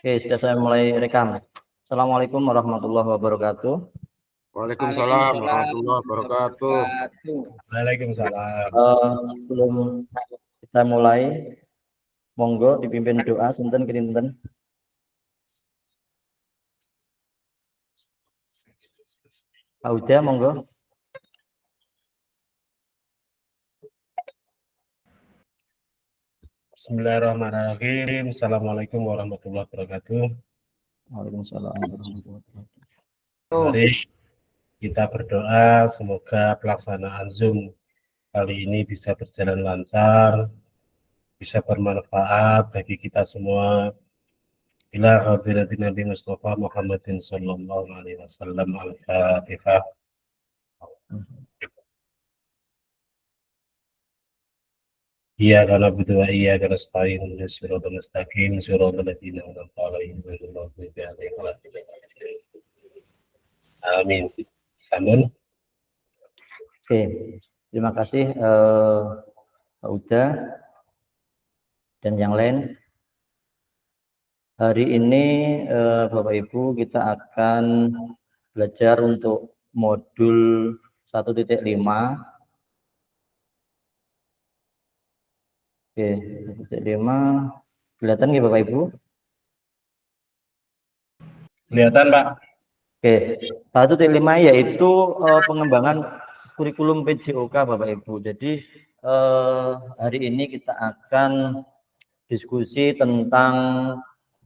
Oke, sudah saya mulai rekam. Assalamualaikum warahmatullahi wabarakatuh. Waalaikumsalam warahmatullahi wabarakatuh. Waalaikumsalam. Sebelum kita mulai, monggo dipimpin doa sinten kinten. Pak Uda, monggo. Bismillahirrahmanirrahim. Assalamualaikum warahmatullahi wabarakatuh. Waalaikumsalam warahmatullahi wabarakatuh. Mari kita berdoa semoga pelaksanaan Zoom kali ini bisa berjalan lancar, bisa bermanfaat bagi kita semua. Ila hadratin Nabi Mustafa Muhammadin sallallahu alaihi wasallam. Al-Fatihah. Iyyaka na'budu wa iyyaka nasta'in ihdinas siratal mustaqim siratal ladzina an'amta 'alaihim ghairil maghdubi 'alaihim waladdallin. Amin. Sampun. Oke, terima kasih Pak Uda dan yang lain. Hari ini Bapak Ibu kita akan belajar untuk modul 1.5. Oke, 1.5 kelihatan nggak Bapak Ibu? Kelihatan, Pak. Oke, 1.5 yaitu pengembangan kurikulum PJOK Bapak Ibu. Jadi hari ini kita akan diskusi tentang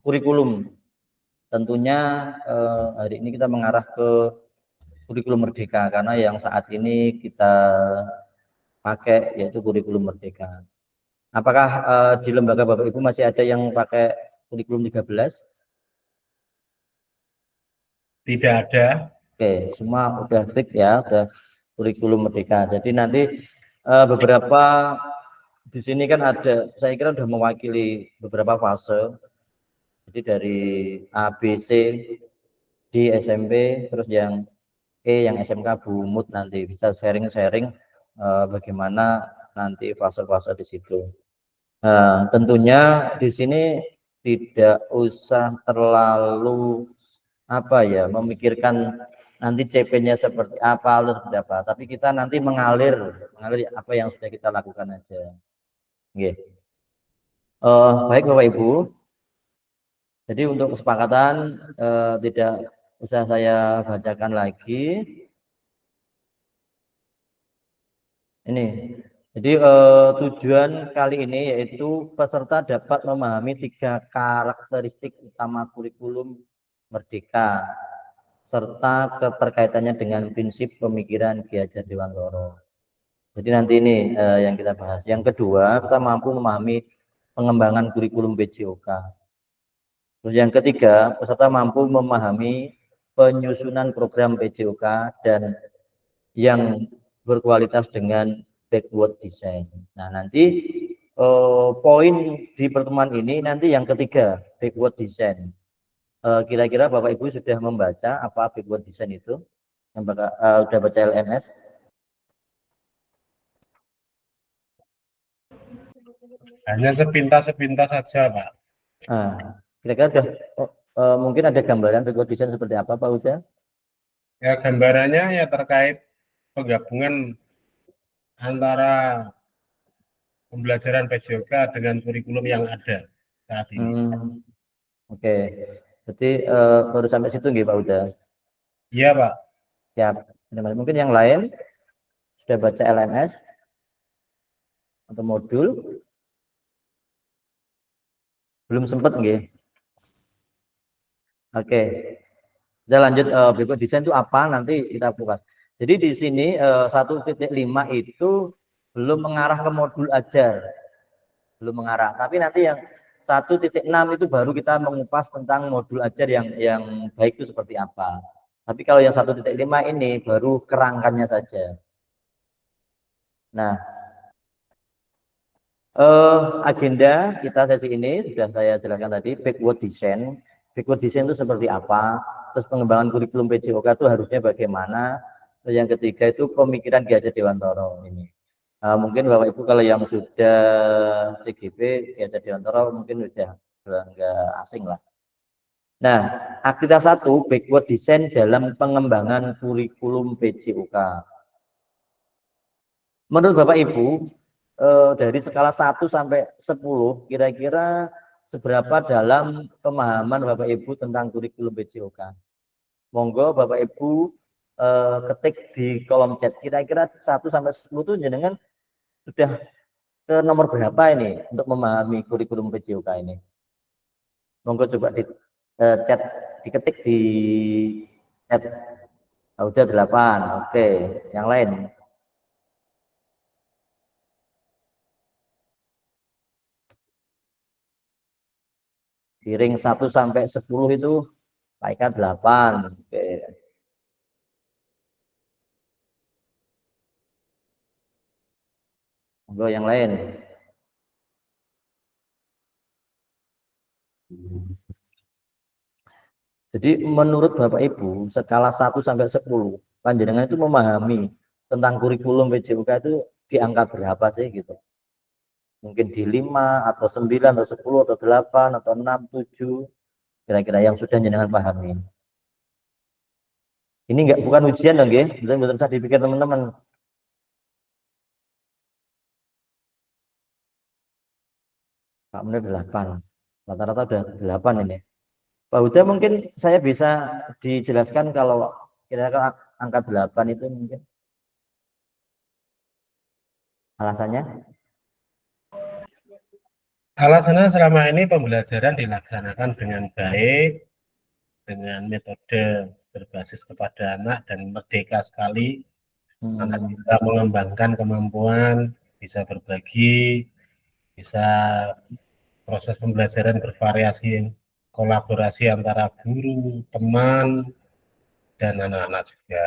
kurikulum. Tentunya hari ini kita mengarah ke kurikulum merdeka karena yang saat ini kita pakai yaitu kurikulum merdeka. Apakah di lembaga Bapak Ibu masih ada yang pakai kurikulum 13? Tidak ada. Oke, semua udah fix ya, udah kurikulum merdeka. Jadi nanti beberapa di sini kan ada, saya kira sudah mewakili beberapa fase. Jadi dari A, B, C di SMP, terus yang E, yang SMK Bumut nanti bisa sharing-sharing bagaimana nanti fase-fase di situ. Nah, tentunya di sini tidak usah terlalu memikirkan nanti CP-nya seperti apa atau seperti apa, tapi kita nanti mengalir apa yang sudah kita lakukan aja. Oke. Baik Bapak Ibu. Jadi untuk kesepakatan tidak usah saya bacakan lagi. Ini. Jadi tujuan kali ini yaitu peserta dapat memahami 3 karakteristik utama kurikulum merdeka serta keterkaitannya dengan prinsip pemikiran Ki Hajar Dewantara. Jadi nanti ini yang kita bahas. Yang kedua, kita mampu memahami pengembangan kurikulum PJOK. Terus yang ketiga, peserta mampu memahami penyusunan program PJOK dan yang berkualitas dengan backward design. Nah, nanti poin di pertemuan ini nanti yang ketiga, backward design. Kira-kira Bapak Ibu sudah membaca apa backward design itu? Yang sudah baca LMS? Hanya sepintas-sepintas saja, Pak. Kira-kira sudah mungkin ada gambaran backward design seperti apa, Pak Uda? Ya, gambarannya ya terkait penggabungan antara pembelajaran PJOK dengan kurikulum yang ada saat ini. Oke. Berarti baru sampai situ nggih Pak Uda? Iya, Pak. Siap. Mungkin yang lain sudah baca LMS atau modul? Belum sempat nggih? Oke. Kita lanjut berikut desain itu apa nanti kita buka. Jadi di sini 1.5 itu belum mengarah ke modul ajar. Belum mengarah. Tapi nanti yang 1.6 itu baru kita mengupas tentang modul ajar yang baik itu seperti apa. Tapi kalau yang 1.5 ini baru kerangkannya saja. Nah, agenda kita sesi ini sudah saya jelaskan tadi, backward design. Backward design itu seperti apa? Terus pengembangan kurikulum PJOK itu harusnya bagaimana? Terus yang ketiga itu pemikiran Ki Hajar Dewantara ini. Mungkin Bapak Ibu kalau yang sudah CGP Ki Hajar Dewantara mungkin sudah enggak asing lah. Nah, aktivitas 1 backward design dalam pengembangan kurikulum PJOK. Menurut Bapak Ibu, dari skala 1 sampai 10, kira-kira seberapa dalam pemahaman Bapak Ibu tentang kurikulum PJOK? Monggo Bapak Ibu ketik di kolom chat, kira-kira 1 sampai 10 itu jenengan sudah ke nomor berapa ini untuk memahami kurikulum PJOK ini? Monggo coba di chat, diketik di chat. Udah 8, oke. Yang lain? Di ring 1 sampai 10 itu Pak Ika 8, oke. Monggo yang lain. Jadi menurut Bapak Ibu, skala 1 sampai 10, panjenengan itu memahami tentang kurikulum PJOK itu di angka berapa sih gitu? Mungkin di 5 atau 9 atau 10 atau 8 atau 6, 7, kira-kira yang sudah jenengan pahami. Ini enggak, bukan ujian dong, nggih. Betul-betul usah dipikir teman-teman. Pak Munir 8. Rata-rata udah 8 ini. Pak Huda mungkin saya bisa dijelaskan kalau kira-kira angka 8 itu mungkin alasannya? Alasannya selama ini pembelajaran dilaksanakan dengan baik, dengan metode berbasis kepada anak dan merdeka sekali. Anak bisa mengembangkan kemampuan, bisa berbagi, bisa proses pembelajaran bervariasi, kolaborasi antara guru, teman, dan anak-anak juga.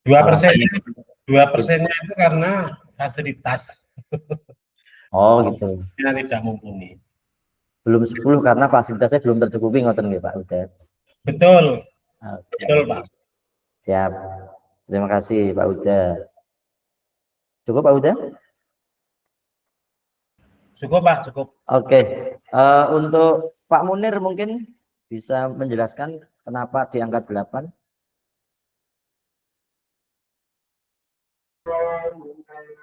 2%nya itu karena fasilitas. Oh gitu. Yang tidak mumpuni. Belum 10 karena fasilitasnya belum tercukupi, ngoten nggih Pak Uda. Betul. Okay. Betul Pak. Siap. Terima kasih Pak Uda. Cukup Pak Uda? Cukup Pak, cukup. Oke. Untuk Pak Munir mungkin bisa menjelaskan kenapa diangkat 8?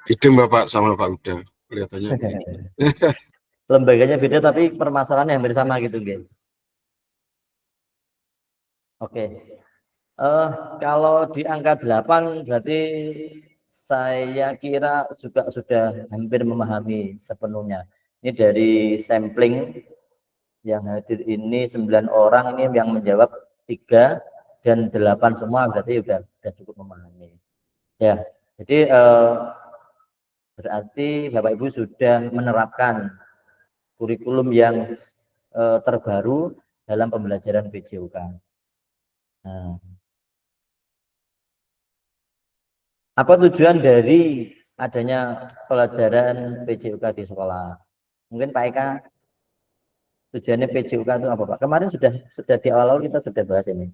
Idem Bapak sama Pak Uda, kelihatannya. Lembaganya beda tapi permasalahannya hampir sama gitu, guys. Oke. Kalau di angka 8 berarti saya kira juga sudah hampir memahami sepenuhnya. Ini dari sampling yang hadir ini 9 orang, ini yang menjawab 3 dan 8 semua, berarti sudah cukup memahami. Ya, jadi berarti Bapak Ibu sudah menerapkan kurikulum yang terbaru dalam pembelajaran PJOK. Nah, apa tujuan dari adanya pelajaran PJOK di sekolah? Mungkin Pak Eka, tujuannya PJOK itu apa Pak? Kemarin sudah di awal-awal kita sudah bahas ini.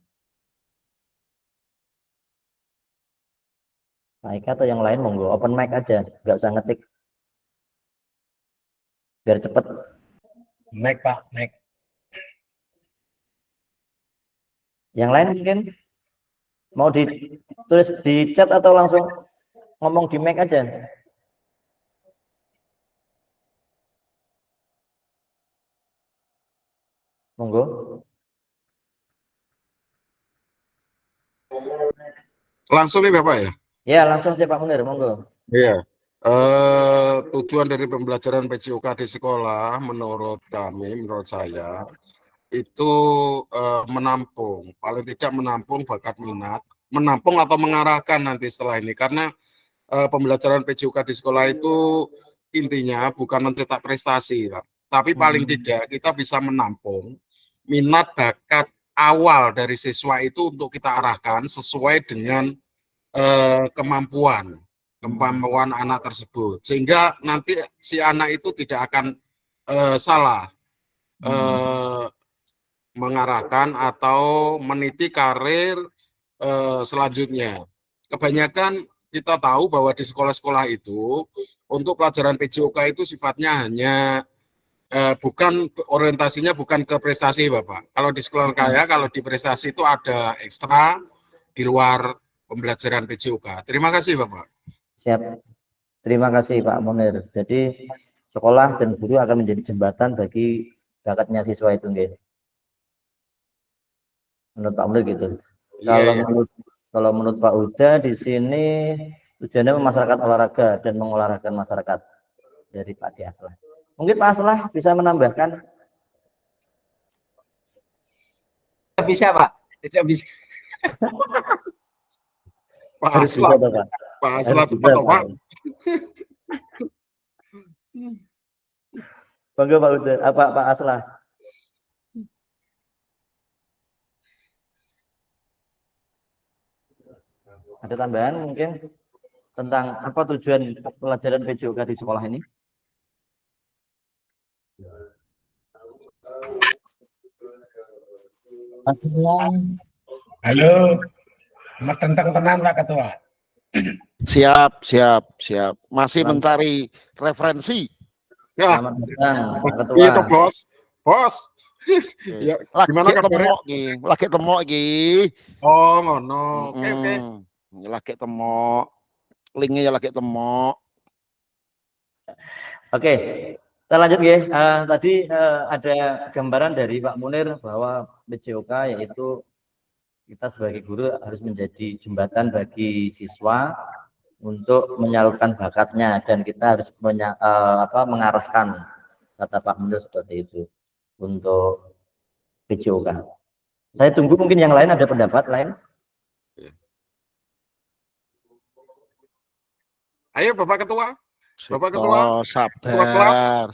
Pak Eka atau yang lain monggo open mic aja, nggak usah ngetik. Biar cepet. Mic Pak, mic. Yang lain mungkin mau ditulis di chat atau langsung ngomong di mic aja. Monggo. Langsung nih Bapak ya? Ya langsung aja Pak Munir, monggo. Iya. Tujuan dari pembelajaran PJOK di sekolah menurut kami, menurut saya itu menampung, paling tidak menampung bakat minat, menampung atau mengarahkan nanti setelah ini, karena pembelajaran PJOK di sekolah itu intinya bukan mencetak prestasi, Pak. Tapi paling tidak kita bisa menampung minat bakat awal dari siswa itu untuk kita arahkan sesuai dengan kemampuan anak tersebut, sehingga nanti si anak itu tidak akan salah mengarahkan atau meniti karir selanjutnya. Kebanyakan kita tahu bahwa di sekolah-sekolah itu untuk pelajaran PJOK itu sifatnya hanya bukan orientasinya bukan ke prestasi Bapak. Kalau di sekolah saya, kalau di prestasi itu ada ekstra di luar pembelajaran PJOK. Terima kasih Bapak. Siap. Terima kasih Pak Munir. Jadi sekolah dan guru akan menjadi jembatan bagi bakatnya siswa itu, nggih. Menurut Pak Munir gitu. Iya, Kalau menurut Pak Huda di sini tujuannya memasarkan olahraga dan mengolahragakan masyarakat dari Pak Diaslah. Mungkin Pak Aslah bisa menambahkan. Bisa Pak, tidak bisa. Pak Harus Aslah, bisa, Pak. Pak Harus Aslah bisa, cepat Pak. Pak. Bangga Pak Huda, apa Pak Aslah? Ada tambahan mungkin tentang apa tujuan pelajaran PJOK di sekolah ini? Halo, tentang tenang Pak Ketua. Siap. Masih mencari referensi. Ya, Selamat datang Pak Ketua. itu bos. Bos. Ya, gimana kabarnya? Lagi temok iki. Oh, ngono. Oke. Lagi temok. Linknya ya lagi temok. Oke, kita lanjut ya. Tadi ada gambaran dari Pak Munir bahwa PJOK yaitu kita sebagai guru harus menjadi jembatan bagi siswa untuk menyalurkan bakatnya dan kita harus mengarahkan, kata Pak Munir seperti itu untuk PJOK. Saya tunggu mungkin yang lain ada pendapat lain. Ayo Bapak Ketua. Bapak Ketua. Oh,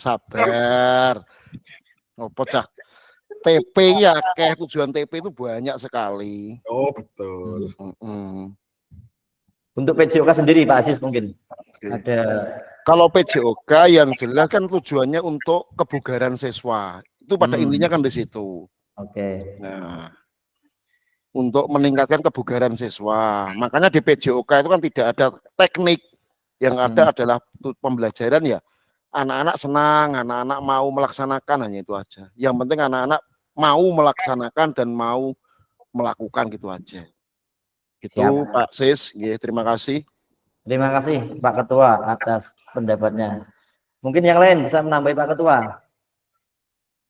sabar. Apa cah? TP ya, kayak tujuan TP itu banyak sekali. Oh, betul. Untuk PJOK sendiri Pak Aziz mungkin ada. Kalau PJOK yang jelas kan tujuannya untuk kebugaran siswa. Itu pada intinya kan di situ. Oke. Nah, untuk meningkatkan kebugaran siswa. Makanya di PJOK itu kan tidak ada teknik. Yang ada adalah pembelajaran ya. Anak-anak senang, anak-anak mau melaksanakan, hanya itu aja. Yang penting anak-anak mau melaksanakan dan mau melakukan, gitu aja. Gitu. Siap. Pak Sis, terima kasih. Terima kasih Pak Ketua atas pendapatnya. Mungkin yang lain bisa menambahi Pak Ketua.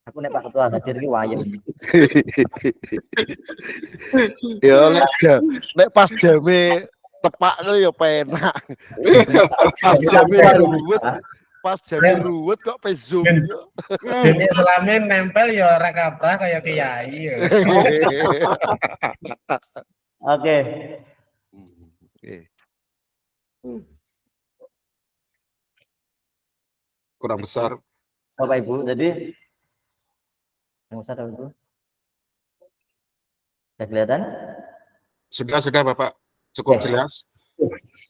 Aku nek Pak Ketua hadir iki wayang. Ya nek pas jame tepak ya penak. Pas jame ruwet kok pe zoom. Jadi selamin nempel ya ora kaprah kaya kiai ya. Oke. Kurang besar. Bapak Ibu, jadi yang besar Ibu. Sudah kelihatan? Sudah Bapak. Cukup jelas.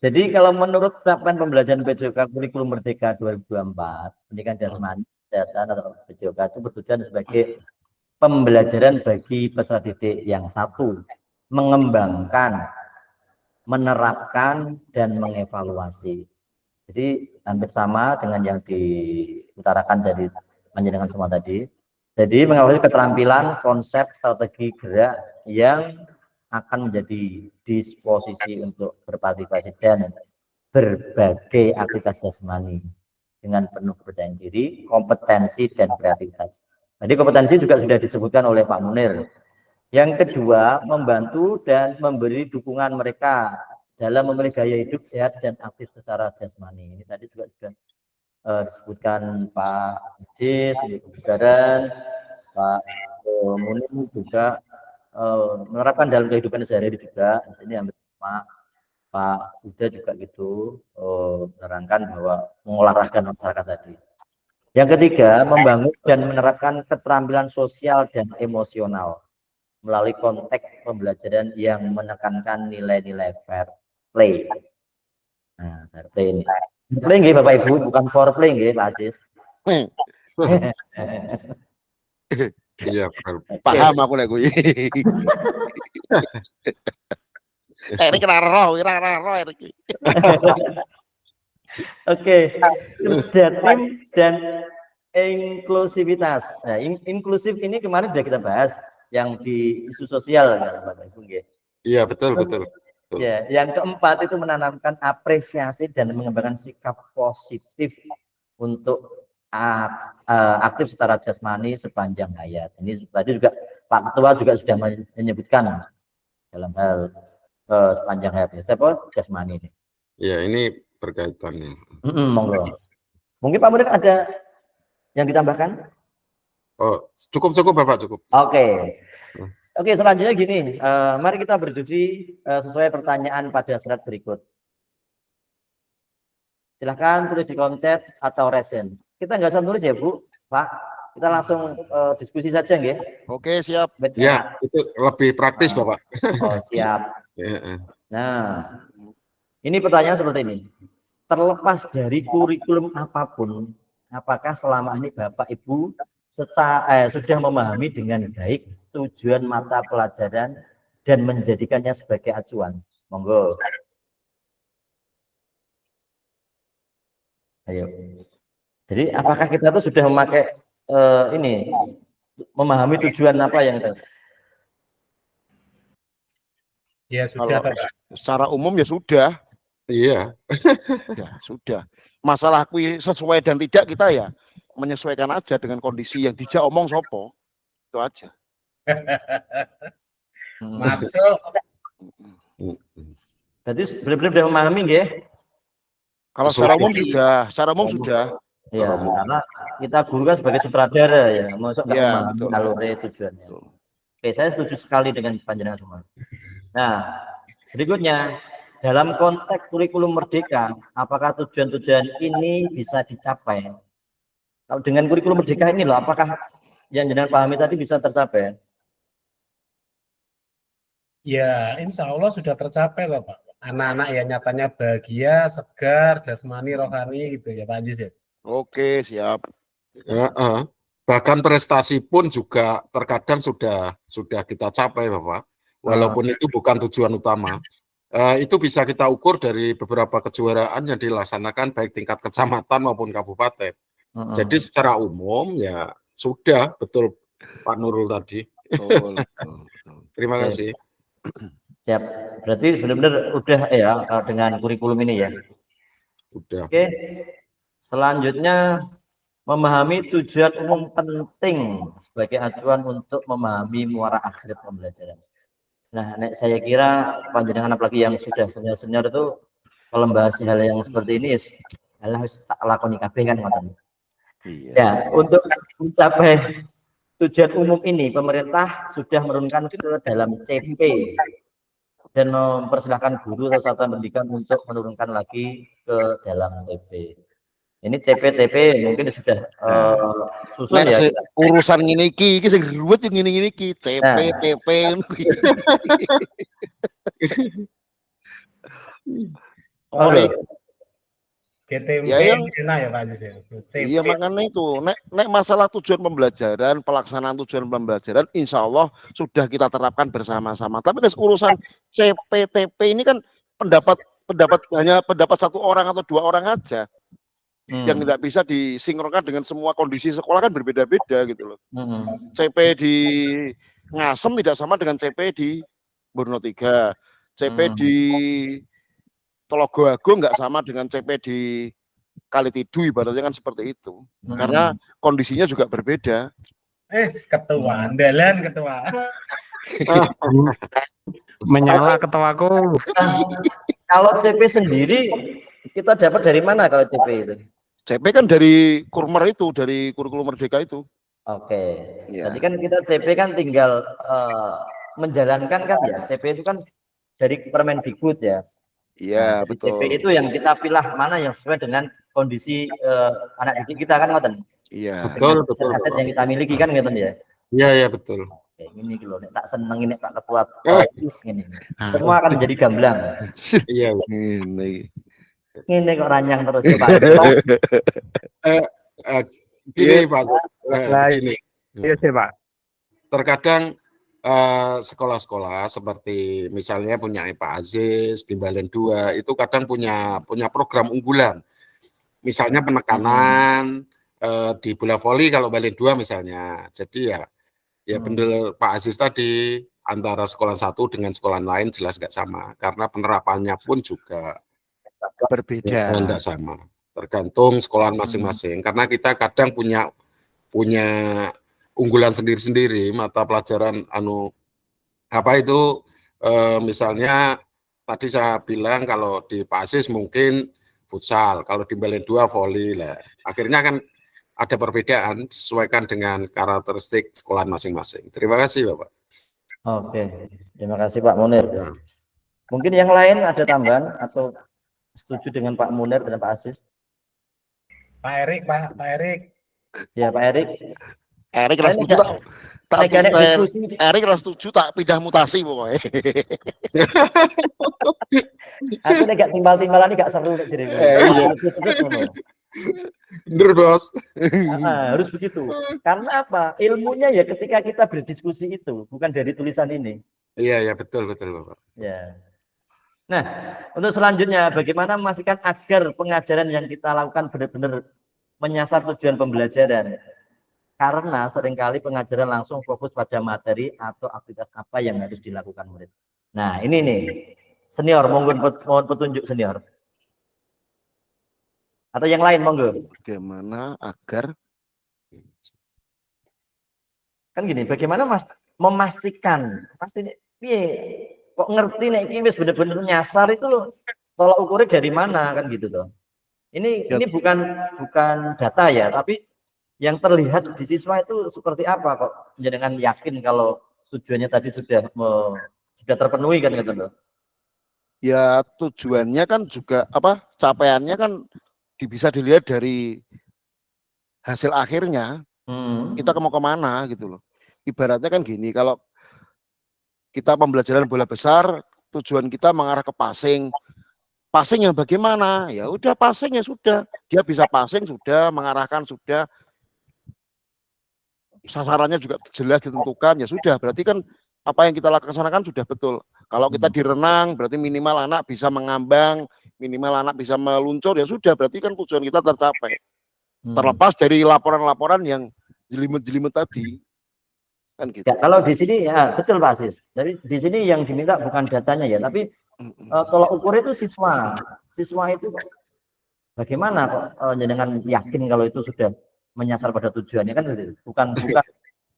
Jadi kalau menurut capaian pembelajaran PJOK Kurikulum Merdeka 2024, pendidikan jasmani kesehatan atau PJOK itu bertujuan sebagai pembelajaran bagi peserta didik yang satu, mengembangkan, menerapkan, dan mengevaluasi. Jadi hampir sama dengan yang diutarakan dari panjenengan semua tadi. Jadi mengevaluasi keterampilan, konsep, strategi gerak yang akan menjadi disposisi untuk berpartisipasi dan berbagai aktivitas jasmani dengan penuh kepercayaan diri, kompetensi, dan kreativitas. Jadi kompetensi juga sudah disebutkan oleh Pak Munir. Yang kedua, membantu dan memberi dukungan mereka dalam memilih gaya hidup sehat dan aktif secara jasmani. Ini tadi juga sudah disebutkan Pak Jis, kebugaran, Pak Munir juga menerapkan dalam kehidupan sehari-hari juga. Di sini hampir sama Pak Huda juga gitu, menerangkan bahwa mengolahragakan masyarakat tadi. Yang ketiga, membangun dan menerapkan keterampilan sosial dan emosional melalui konteks pembelajaran yang menekankan nilai-nilai fair play. Nah, fair play ini. Fair play nggih Bapak Ibu, bukan foreplay nggih Pak Aziz. Iya, paham aku nek kuwi. Ini kena roh iki. Oke, kerja tim dan inklusivitas. Nah, inklusif ini kemarin sudah kita bahas yang di isu sosial ya, Bapak Ibu. Iya, betul, betul. Betul. Ya, yang keempat itu menanamkan apresiasi dan mengembangkan sikap positif untuk aktif secara jasmani sepanjang hayat. Ini tadi juga Pak Ketua juga sudah menyebutkan dalam hal sepanjang hayat. Siapa jasmani ini? Ya, ini berkaitannya. Monggo. Mungkin Pak Murid ada yang ditambahkan? Oh, cukup Bapak, cukup. Oke. Oke, selanjutnya gini, mari kita berdiskusi sesuai pertanyaan pada slide berikut. Silahkan tulis di kolom chat atau resen. Kita nggak usah nulis ya Bu, Pak. Kita langsung diskusi saja nggih. Oke, siap. Ya, itu lebih praktis Bapak. Oh, siap. Ya. Nah, ini pertanyaan seperti ini. Terlepas dari kurikulum apapun, apakah selama ini Bapak Ibu sudah memahami dengan baik tujuan mata pelajaran dan menjadikannya sebagai acuan? Monggo. Ayo. Jadi apakah kita tuh sudah memakai ini memahami tujuan apa yang itu? Ya sudah, Kalau Pak. secara umum ya sudah. Iya. Ya sudah. Masalah kui sesuai dan tidak kita ya menyesuaikan aja dengan kondisi yang dijak omong sopo. Itu aja. Masuk. Berarti benar-benar sudah memahami nggih? Kalau secara umum sudah, Ya, karena kita guru kan sebagai sutradara ya, maksud nggak Ya, memahami betul. alurnya tujuannya. Betul. Oke, saya setuju sekali dengan panjenengan semua. Nah, berikutnya dalam konteks kurikulum merdeka, apakah tujuan-tujuan ini bisa dicapai? Kalau dengan kurikulum merdeka ini loh, apakah yang jenengan pahami tadi bisa tercapai? Ya, insya Allah sudah tercapai loh Pak. Anak-anak yang nyatanya bahagia, segar, jasmani, rohani gitu ya Pak Ajis ya. Oke, siap. Bahkan prestasi pun juga terkadang sudah kita capai Bapak. Walaupun itu bukan tujuan utama. Itu bisa kita ukur dari beberapa kejuaraan yang dilaksanakan baik tingkat kecamatan maupun kabupaten. Jadi secara umum ya sudah, betul Pak Nurul tadi. Terima kasih. Siap. Berarti benar-benar udah ya dengan kurikulum ini ya. Sudah. Oke. Selanjutnya memahami tujuan umum penting sebagai acuan untuk memahami muara akhir pembelajaran. Nah, saya kira panjenengan apalagi yang sudah senior-senior itu kalau membahas hal yang seperti ini harus tak lakoni kabeh kan ngoten. Iya. Ya, untuk mencapai tujuan umum ini pemerintah sudah menurunkan ke dalam CP dan mempersilahkan guru atau satuan pendidikan untuk menurunkan lagi ke dalam TP. Ini CP/TP mungkin sudah susun ya. Urusan ngene iki sing ruwet yang ngene iki CP, TP. Oke. GTMP Ya, yang enak ya Pak Ajis ya. iya makanya itu nek masalah tujuan pembelajaran, pelaksanaan tujuan pembelajaran insya Allah sudah kita terapkan bersama-sama. Tapi urusan CPTP ini kan hanya pendapat satu orang atau dua orang aja yang tidak bisa disinkronkan dengan semua kondisi sekolah kan berbeda-beda gitu loh. CP di Ngasem tidak sama dengan CP di Borno 3. CP di Tologo Agung nggak sama dengan CP di Kalitidu, ibaratnya kan seperti itu. Karena kondisinya juga berbeda. Ketua, andalan ketua. Menyala ketuaku. Kalau CP sendiri kita dapat dari mana kalau CP itu? CP kan dari Kurmer itu, dari kurikulum merdeka itu. Oke. Ya. Jadi kan kita CP kan tinggal menjalankan kan ya. CP itu kan dari Permendikbud ya. Iya, betul. CP itu yang kita pilih mana yang sesuai dengan kondisi anak didik kita kan ngoten. Iya. Betul. Aset yang kita miliki kan ngoten ya. Iya, betul. Oke, ini loh, tak seneng ini Pak Ketua ini. Semua akan menjadi gamblang. Iya. Ini kok ranyang terus ya Pak. Gini Pak. Gini. Iya sih Pak. Terkadang sekolah-sekolah seperti misalnya punya Pak Aziz di Balen 2 itu kadang punya program unggulan. Misalnya penekanan di bola voli kalau balik 2 misalnya. Jadi ya bener Pak Aziz tadi, antara sekolah satu dengan sekolah lain jelas nggak sama karena penerapannya pun juga Berbeda. nggak sama, tergantung sekolahan masing-masing. Karena kita kadang punya unggulan sendiri-sendiri mata pelajaran misalnya tadi saya bilang kalau di Pak Aziz mungkin futsal, kalau di Balen 2 voli lah. Akhirnya kan ada perbedaan disesuaikan dengan karakteristik sekolahan masing-masing. Terima kasih Bapak. Oke, terima kasih Pak Munir. Ya. Mungkin yang lain ada tambahan atau setuju dengan Pak Munir dan Pak Aziz? Pak Erik. Ya Pak Erik. Erik ras setuju diskusi. Erik ras setuju tak pindah mutasi pokoknya. Aku nek gak timbal-timbalan gak seru nek jadi. Bener Bos. Harus begitu. Karena apa? Ilmunya ya ketika kita berdiskusi itu, bukan dari tulisan ini. Iya betul Bapak. Ya. Nah, untuk selanjutnya bagaimana memastikan agar pengajaran yang kita lakukan benar-benar menyasar tujuan pembelajaran. Karena seringkali pengajaran langsung fokus pada materi atau aktivitas apa yang harus dilakukan murid. Nah, ini nih. Senior, mohon petunjuk senior. Atau yang lain, monggo. Bagaimana agar Kan gini, bagaimana memastikan pasti kok ngerti nek iki wis bener-bener nyasar itu loh. Tolak ukurnya dari mana kan gitu loh. Ini bukan data ya, tapi yang terlihat di siswa itu seperti apa kok dengan yakin kalau tujuannya tadi sudah terpenuhi kan gitu loh. ya tujuannya kan juga capaiannya kan bisa dilihat dari hasil akhirnya. Kita mau kemana gitu loh. Ibaratnya kan gini, kalau kita pembelajaran bola besar, tujuan kita mengarah ke passing yang bagaimana? Ya udah passing ya sudah, dia bisa passing sudah, mengarahkan sudah, sasarannya juga jelas ditentukan ya sudah, berarti kan apa yang kita laksanakan sudah betul. Kalau kita di renang berarti minimal anak bisa mengambang, minimal anak bisa meluncur ya sudah, berarti kan tujuan kita tercapai. Terlepas dari laporan-laporan yang jelimet-jelimet tadi. Kan gitu. Ya, kalau di sini ya betul Pak Aziz. Jadi di sini yang diminta bukan datanya ya, tapi tolak ukur itu siswa. Siswa itu bagaimana kok dengan yakin kalau itu sudah menyasar pada tujuannya kan bukan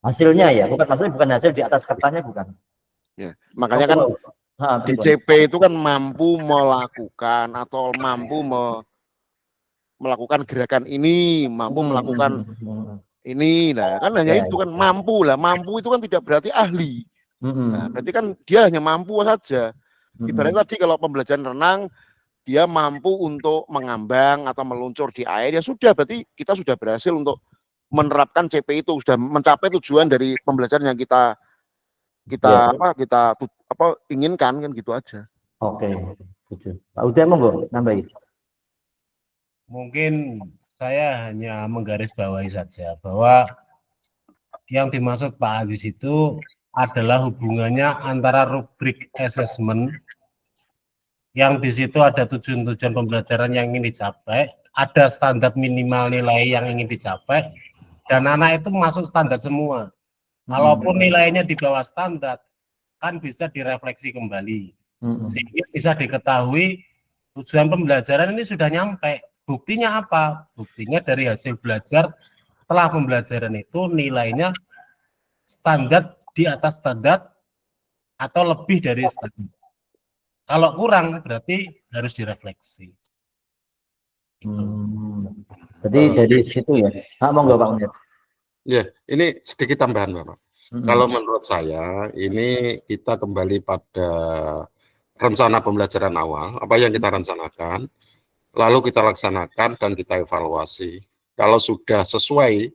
hasilnya ya, maksudnya bukan hasil di atas kertasnya bukan. Ya, makanya kan di CP itu kan mampu melakukan atau mampu melakukan gerakan ini, mampu melakukan ini, nah kan hanya itu kan mampu lah, mampu itu kan tidak berarti ahli. Nah, berarti kan dia hanya mampu saja. Ibaratnya tadi kalau pembelajaran renang dia mampu untuk mengambang atau meluncur di air ya sudah, berarti kita sudah berhasil untuk menerapkan CP itu, sudah mencapai tujuan dari pembelajaran yang kita inginkan kan gitu aja. Oke, Pak Uda monggo nambahin. Mungkin saya hanya menggarisbawahi saja bahwa yang dimaksud Pak Aziz itu adalah hubungannya antara rubrik assessment yang di situ ada tujuan-tujuan pembelajaran yang ingin dicapai, ada standar minimal nilai yang ingin dicapai, dan anak itu masuk standar semua. Walaupun nilainya di bawah standar, kan bisa direfleksi kembali. Sehingga bisa diketahui tujuan pembelajaran ini sudah nyampe. Buktinya apa? Buktinya dari hasil belajar setelah pembelajaran itu nilainya standar di atas standar atau lebih dari standar. Kalau kurang berarti harus direfleksi. Jadi dari situ ya. Monggo Pak Munir. Ya, ini sedikit tambahan Bapak. Kalau menurut saya ini kita kembali pada rencana pembelajaran awal, apa yang kita rencanakan, lalu kita laksanakan dan kita evaluasi. Kalau sudah sesuai,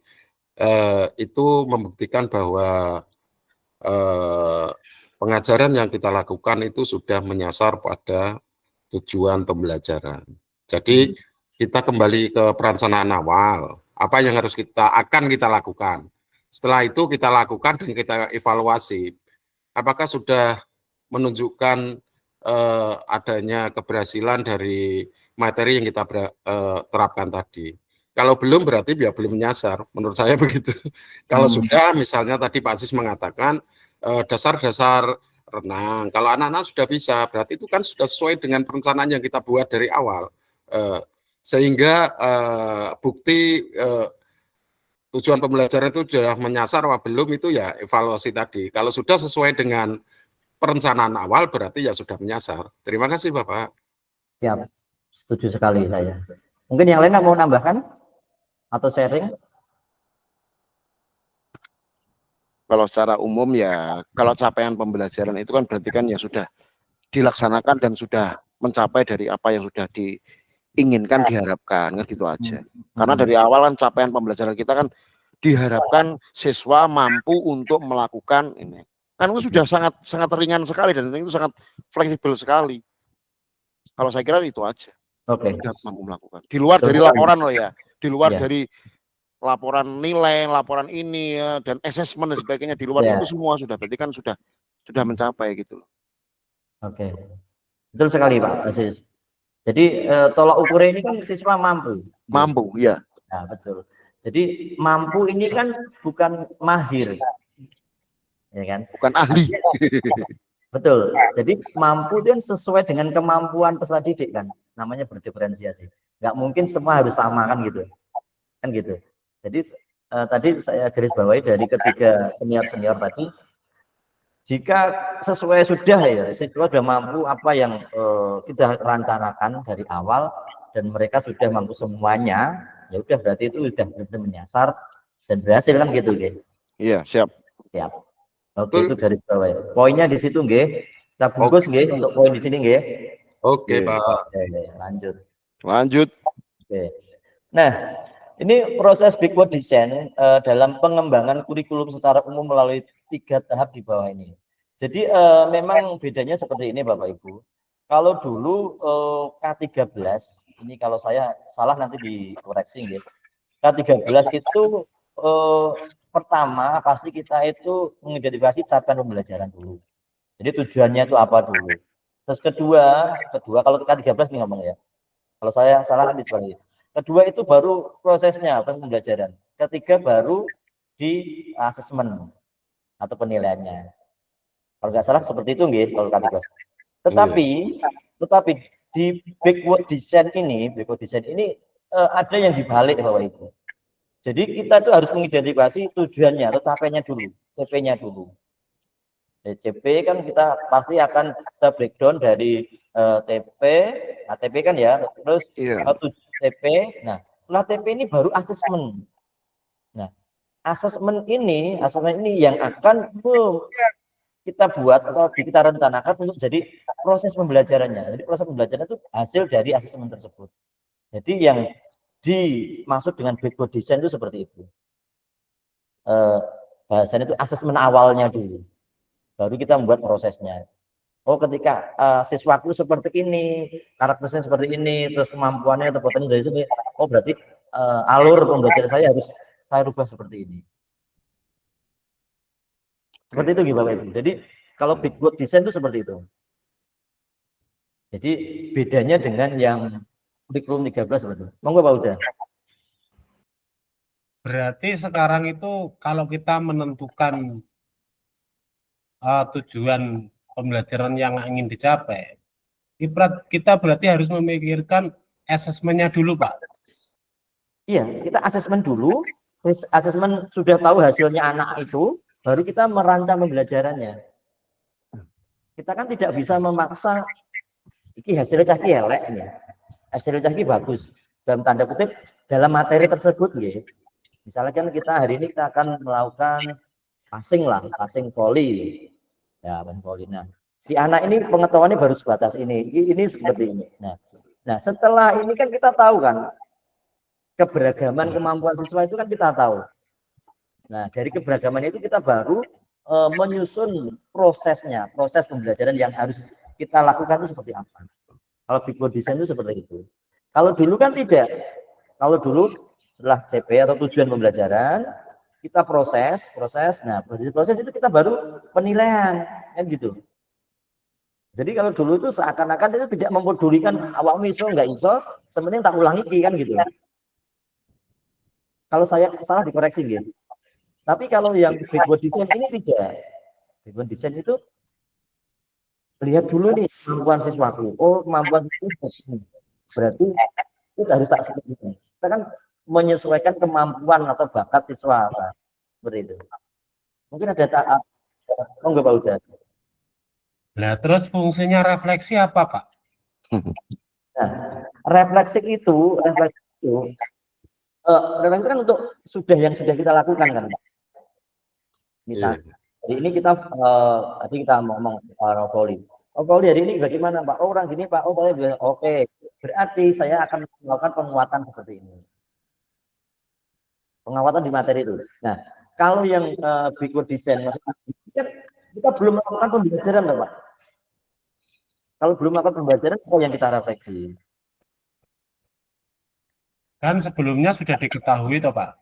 itu membuktikan bahwa pengajaran yang kita lakukan itu sudah menyasar pada tujuan pembelajaran. Jadi kita kembali ke perencanaan awal, apa yang harus akan kita lakukan. Setelah itu kita lakukan dan kita evaluasi, apakah sudah menunjukkan adanya keberhasilan dari materi yang kita terapkan tadi. Kalau belum berarti ya belum menyasar, menurut saya begitu. Kalau sudah, misalnya tadi Pak Aziz mengatakan dasar-dasar renang, kalau anak-anak sudah bisa, berarti itu kan sudah sesuai dengan perencanaan yang kita buat dari awal. Sehingga bukti tujuan pembelajaran itu sudah menyasar atau belum itu ya evaluasi tadi. Kalau sudah sesuai dengan perencanaan awal berarti ya sudah menyasar. Terima kasih Bapak. Siap, setuju sekali saya. Mungkin yang lain mau nambahkan atau sharing? Kalau secara umum ya, kalau capaian pembelajaran itu kan berarti kan ya sudah dilaksanakan dan sudah mencapai dari apa yang sudah diinginkan, diharapkan, kan gitu aja. Karena dari awal kan capaian pembelajaran kita kan diharapkan siswa mampu untuk melakukan ini. Kan itu sudah sangat ringan sekali dan itu sangat fleksibel sekali. Kalau saya kira itu aja. Oke. Sudah mampu melakukan. Di luar dari laporan loh ya. Di luar Ya. dari laporan nilai, laporan ini ya, dan assessment dan sebagainya, di luar Ya. itu semua sudah berarti kan sudah mencapai gitu loh. Oke. Betul sekali Pak Aziz. Jadi tolak ukurnya ini kan siswa mampu. Mampu, ya. Nah, betul. Jadi mampu ini kan bukan mahir. Ya kan? Bukan ahli. Betul. Jadi mampu itu kan sesuai dengan kemampuan peserta didik kan. Namanya berdiferensiasi. Nggak mungkin semua harus sama kan gitu. Kan gitu. Jadi tadi saya garis bawahi dari ketiga senior tadi, jika sesuai sudah ya, siswa sudah mampu apa yang kita rencanakan dari awal dan mereka sudah mampu semuanya, ya udah berarti itu sudah benar menyasar dan berhasil kan gitu, Nggih. Iya, siap. Siap. Oke, itu garis bawahi. Poinnya di situ, Nggih. Kita bungkus, Nggih, untuk poin di sini, Nggih. Oke, Oke. Pak. Oke, lanjut. Lanjut. Oke. Nah, ini proses backward design dalam pengembangan kurikulum secara umum melalui 3 tahap di bawah ini. Jadi memang bedanya seperti ini Bapak Ibu. Kalau dulu K13, ini kalau saya salah nanti dikoreksi ya. K13 itu pertama pasti kita itu mengidentifikasi capaian pembelajaran dulu. Jadi tujuannya itu apa dulu. Terus kedua kalau K13 nih ngomong ya. Kalau saya salah nanti dikoreksi. Kedua itu baru prosesnya pembelajaran. Ketiga baru di asesmen atau penilaiannya. Kalau nggak salah seperti itu nggih kalau K13. Tetapi di backward design ini ada yang dibalik Bapak Ibu. Jadi kita itu harus mengidentifikasi tujuannya atau capaiannya dulu, CP-nya dulu. CP kan kita pasti akan kita breakdown dari TP, ATP kan ya, terus TP. Nah, setelah TP ini baru asesmen. Nah, asesmen ini yang akan kita buat atau kita rencanakan untuk jadi proses pembelajarannya. Jadi proses pembelajaran itu hasil dari asesmen tersebut. Jadi yang dimaksud dengan backward design itu seperti itu. Bahasanya itu asesmen awalnya dulu. Baru kita membuat prosesnya. Oh, ketika siswaku seperti ini, karakternya seperti ini, terus kemampuannya atau potensi dari sini, oh berarti alur pembelajaran saya harus saya rubah seperti ini. Seperti itu Bapak Ibu. Jadi kalau backward design itu seperti itu. Jadi bedanya dengan yang kurikulum 13 betul. Monggo Pak Uda. Berarti sekarang itu kalau kita menentukan tujuan pembelajaran yang ingin dicapai, kita berarti harus memikirkan asesmennya dulu, Pak. Iya, kita asesmen dulu. Asesmen sudah tahu hasilnya anak itu, baru kita merancang pembelajarannya. Kita kan tidak bisa memaksa iki hasilnya cah elek ya. Hasilnya cah bagus dalam tanda kutip dalam materi tersebut ya. Misalnya kan kita hari ini kita akan melakukan passing volley. Ya, volley. Nah, si anak ini pengetahuannya baru sebatas ini seperti ini. Nah, setelah ini kan kita tahu kan keberagaman kemampuan siswa itu kan kita tahu. Nah, dari keberagaman itu kita baru menyusun proses pembelajaran yang harus kita lakukan itu seperti apa. Kalau backward design itu seperti itu. Kalau dulu kan tidak. Kalau dulu setelah CP atau tujuan pembelajaran, kita proses. Nah, proses itu kita baru penilaian, kan gitu. Jadi kalau dulu itu seakan-akan itu tidak mempedulikan awak iso nggak iso, sebenarnya tak ulangi kan gitu. Kalau saya salah dikoreksi gitu. Tapi kalau yang backward design ini tidak. Backward design itu lihat dulu nih kemampuan siswaku. Oh, kemampuan siswaku. Berarti itu harus tak seperti itu. Kita kan menyesuaikan kemampuan atau bakat siswa, Pak. Seperti itu. Mungkin ada tahap. Oh, enggak, Pak, udah. Nah, terus fungsinya refleksi apa, Pak? Nah, refleksi itu kan untuk yang sudah kita lakukan kan, Pak. Misalnya, jadi ini kita tadi kita ngomong Poli. Oh, Poli hari ini bagaimana, Pak? Oh, orang gini, Pak. Oh, saya bilang, oke. Berarti saya akan melakukan penguatan seperti ini. Penguatan di materi itu. Nah, kalau yang backward design, maksudnya kita belum melakukan pembelajaran, Pak. Kalau belum melakukan pembelajaran, apa yang kita refleksi? Kan sebelumnya sudah diketahui, toh, Pak.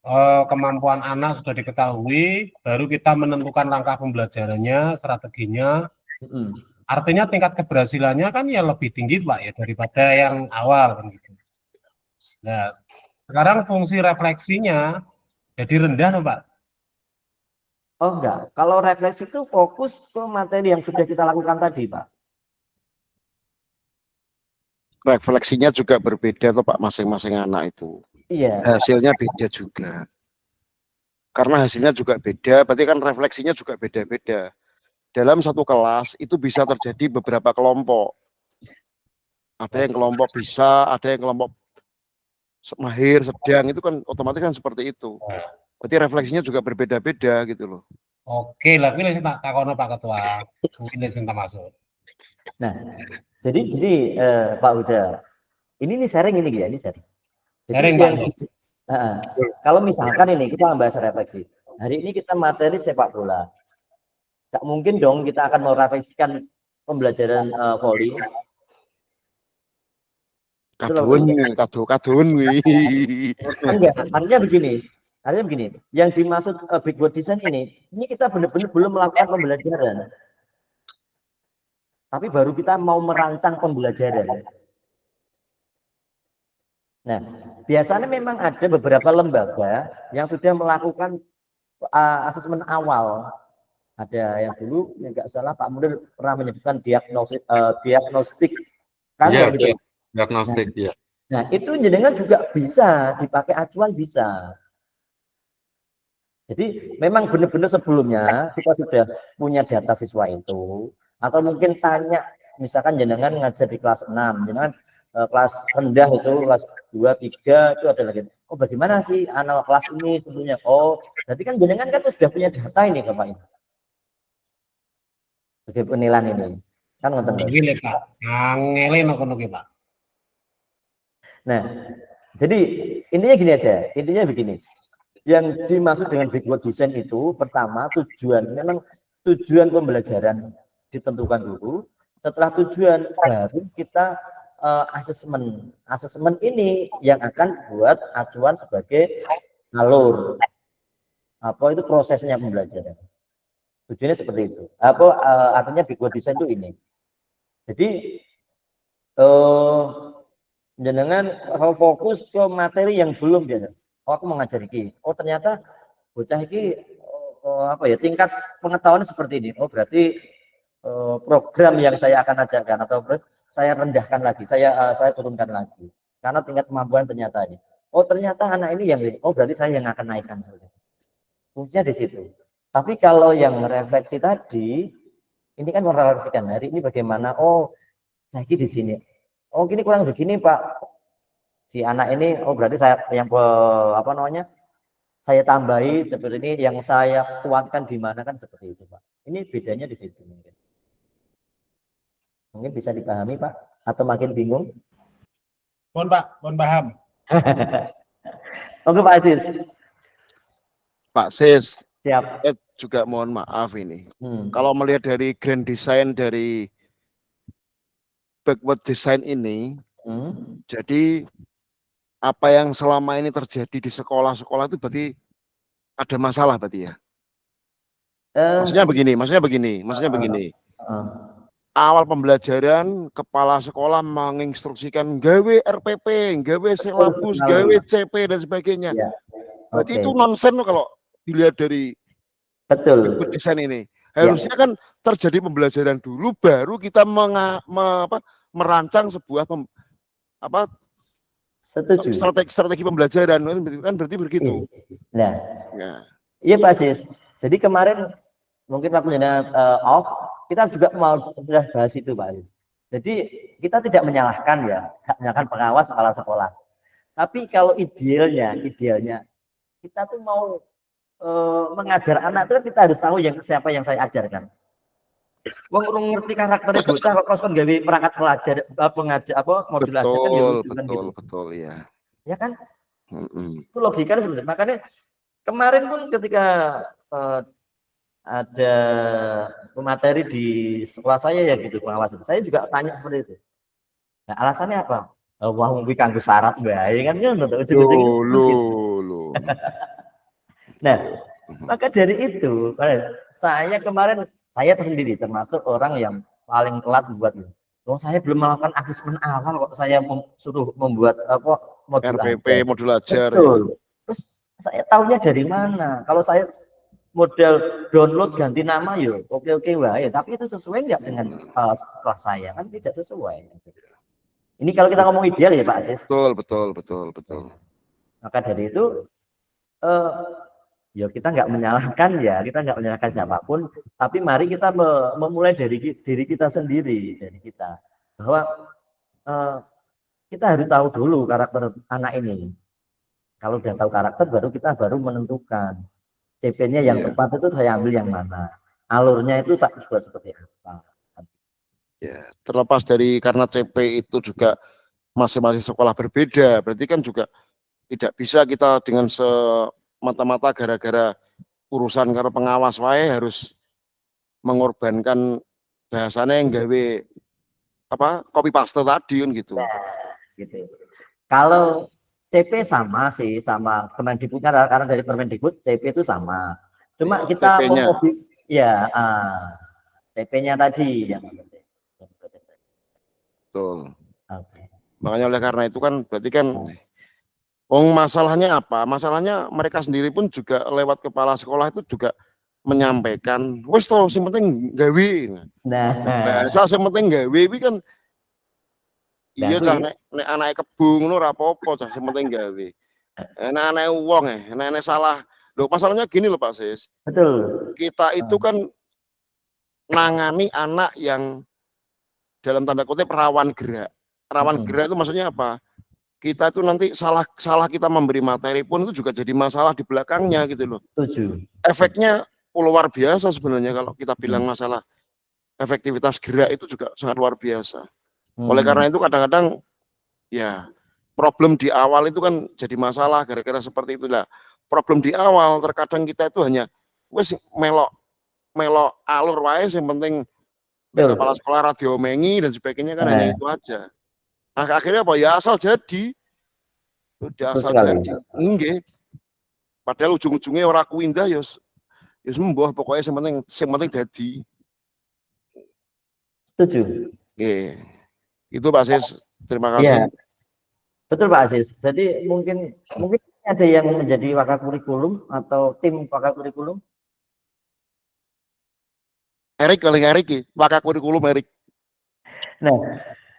Oh, kemampuan anak sudah diketahui, baru kita menentukan langkah pembelajarannya, strateginya. Artinya tingkat keberhasilannya kan ya lebih tinggi, Pak, ya daripada yang awal kan gitu. Nah, sekarang fungsi refleksinya jadi rendah, loh, Pak. Oh, enggak. Kalau refleksi itu fokus ke materi yang sudah kita lakukan tadi, Pak. Refleksinya juga berbeda tuh Pak, masing-masing anak itu. Iya. Hasilnya beda juga. Karena hasilnya juga beda, berarti kan refleksinya juga beda-beda. Dalam satu kelas itu bisa terjadi beberapa kelompok. Ada yang kelompok bisa, ada yang kelompok mahir, sedang, itu kan otomatis kan seperti itu. Berarti refleksinya juga berbeda-beda gitu loh. Oke, lagi saya tak takono Pak Ketua. Mungkin saya tak masuk. Nah, jadi Pak Huda, ini sharing ini ya, ini sharing. Jadi Sharing, yang, Pak. kalau misalkan ini kita membahas refleksi. Hari ini kita materi sepak bola. Tak mungkin dong kita akan merefleksikan pembelajaran voli. Kadun. Enggak, artinya begini. Yang dimaksud backward design ini kita benar-benar belum melakukan pembelajaran. Tapi baru kita mau merancang pembelajaran. Nah, biasanya memang ada beberapa lembaga yang sudah melakukan asesmen awal. Ada yang dulu, yang nggak salah Pak Munir pernah menyebutkan diagnostik. Kan, ya, gitu. Diagnostik, ya. Nah, itu jenengan juga bisa dipakai acuan, bisa. Jadi memang benar-benar sebelumnya kita sudah punya data siswa itu, atau mungkin tanya, misalkan jenengan ngajar di kelas 6, jenengan kelas rendah itu kelas 2, 3 itu ada lagi. Oh, bagaimana sih anak kelas ini sebelumnya? Oh, berarti kan jenengan kan sudah punya data ini, Bapak ini. Sebagai penilaian ini. Kan ngoten. Nggih, Pak. Angele ngono Pak. Nah, jadi intinya gini aja, intinya begini. Yang dimaksud dengan backward design itu pertama memang tujuan pembelajaran ditentukan dulu. Setelah tujuan baru kita asesmen. Asesmen ini yang akan buat acuan sebagai alur. Apa itu prosesnya pembelajaran. Tujuannya seperti itu. Artinya backward design itu ini. Jadi jenengan fokus ke materi yang belum dia. Oh, aku mengajar iki. Oh, ternyata bocah iki tingkat pengetahuan seperti ini. Oh, berarti program yang saya akan ajarkan atau saya rendahkan lagi, saya turunkan lagi. Karena tingkat kemampuan ternyata ini. Oh, ternyata anak ini yang ini. Oh, berarti saya yang akan naikkan. Fungsinya di situ. Tapi kalau yang refleksi tadi, ini kan merefleksikan hari ini bagaimana. Oh, saya di sini. Oh, gini kurang begini, Pak. Si anak ini, oh berarti saya yang saya tambahi seperti ini, yang saya kuatkan di mana kan seperti itu, Pak. Ini bedanya di situ mungkin. Mungkin bisa dipahami, Pak, atau makin bingung? Mohon Pak, mohon paham. Oke, Pak Aziz. Pak Sis, Siap. Juga mohon maaf ini. Kalau melihat dari grand design dari backward design ini, jadi apa yang selama ini terjadi di sekolah-sekolah itu berarti ada masalah berarti ya? Maksudnya begini. awal pembelajaran kepala sekolah menginstruksikan gawe RPP, gawe silabus, sekali. gawe CP dan sebagainya. Ya. Berarti Oke. itu nonsen kalau dilihat dari Betul. desain ini. Ya. Harusnya kan terjadi pembelajaran dulu, baru kita merancang sebuah Setuju. strategi pembelajaran kan berarti begitu. Nah, Ya. iya Pak Sis. Jadi kemarin mungkin waktunya off, kita juga mau sudah bahas itu Pak Sis. Jadi kita tidak menyalahkan ya, menyalahkan pengawas kepala sekolah. Tapi kalau idealnya kita tuh mau mengajar anak itu kan kita harus tahu siapa yang saya ajarkan. Wong urung ngerti karakternya bocah kok kon gawe perangkat pelajar pengajar modul aja kan ya lucu kan gitu. Betul ya. Ya kan? Itu logikanya sebenarnya. Makanya kemarin pun ketika ada pemateri di sekolah saya ya gitu pengawas, saya juga tanya seperti itu. Nah, alasannya apa? Wah, kuwi kanggo syarat bae kan ngono to ujug-ujug. Nah, maka dari itu saya kemarin saya sendiri termasuk orang yang paling telat buat itu. Saya belum melakukan asesmen awal kok saya suruh membuat modul RPP modul ajar. Betul. Terus saya tahunya dari mana? Kalau saya model download ganti nama yo oke wae, tapi itu sesuai nggak dengan kelas saya? Kan tidak sesuai. Ini kalau kita ngomong ideal ya Pak Aziz. Betul. Maka dari itu ya kita nggak menyalahkan siapapun, tapi mari kita memulai dari diri kita sendiri, bahwa kita harus tahu dulu karakter anak ini. Kalau udah tahu karakter, baru menentukan CP-nya yang tepat itu saya ambil yang mana, alurnya itu juga seperti apa. Ya, terlepas dari karena CP itu juga masing-masing sekolah berbeda, berarti kan juga tidak bisa kita dengan semata-mata gara-gara urusan karena pengawas wae harus mengorbankan bahasanya yang gawe copy paste tadi kan gitu. Gitu. Kalau CP sama Kemendikbudnya, karena dari Permendikbud CP itu sama. Cuma kita CP-nya tadi yang betul. Okay. Makanya oleh karena itu kan berarti kan masalahnya apa? Masalahnya mereka sendiri pun juga lewat kepala sekolah itu juga menyampaikan, wes toh sing penting gawe. Nah, bahasa sing penting gawe iki kan iya cah nek anake kebung ngono ora apa-apa cah sing penting gawe. Nek anake wong nek salah. Loh masalahnya gini loh Pak Sis. Betul. Kita itu kan nangani anak yang dalam tanda kutip rawan gerak. Rawan gerak itu maksudnya apa? Kita itu nanti salah kita memberi materi pun itu juga jadi masalah di belakangnya gitu loh. Setuju. Efeknya luar biasa sebenarnya kalau kita bilang masalah efektivitas gerak itu juga sangat luar biasa. Oleh karena itu kadang-kadang ya problem di awal itu kan jadi masalah gara-gara seperti itulah. Problem di awal terkadang kita itu hanya wes melok alur wae yang penting kepala sekolah radio mengi dan sebagainya kan hanya itu aja. Akhirnya apa ya asal jadi. Udah asal jadi. Nggih. Padahal ujung-ujungnya ora kuwi indah ya sembuh pokoknya yang penting dadi. Setuju. Nggih. Itu Pak Sis. Terima kasih. Ya. Betul Pak Aziz. Jadi mungkin ada yang menjadi wakakurikulum atau tim wakakurikulum. Erik wakakurikulum Erik. Nah,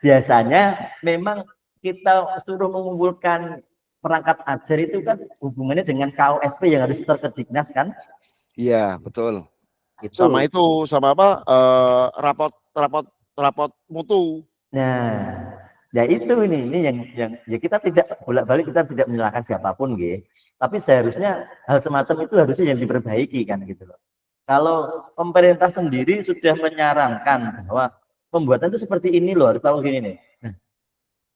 biasanya memang kita suruh mengumpulkan perangkat ajar itu kan hubungannya dengan KOSP yang harus terkediknas kan? Iya, betul. Itu. Sama apa? Rapot mutu. Nah, ya itu ini yang ya kita tidak bolak-balik, kita tidak menyalahkan siapapun gitu. Tapi seharusnya hal semacam itu harusnya yang diperbaiki kan gitu loh. Kalau pemerintah sendiri sudah menyarankan bahwa pembuatan itu seperti ini loh, harus tahu gini nih. Nah,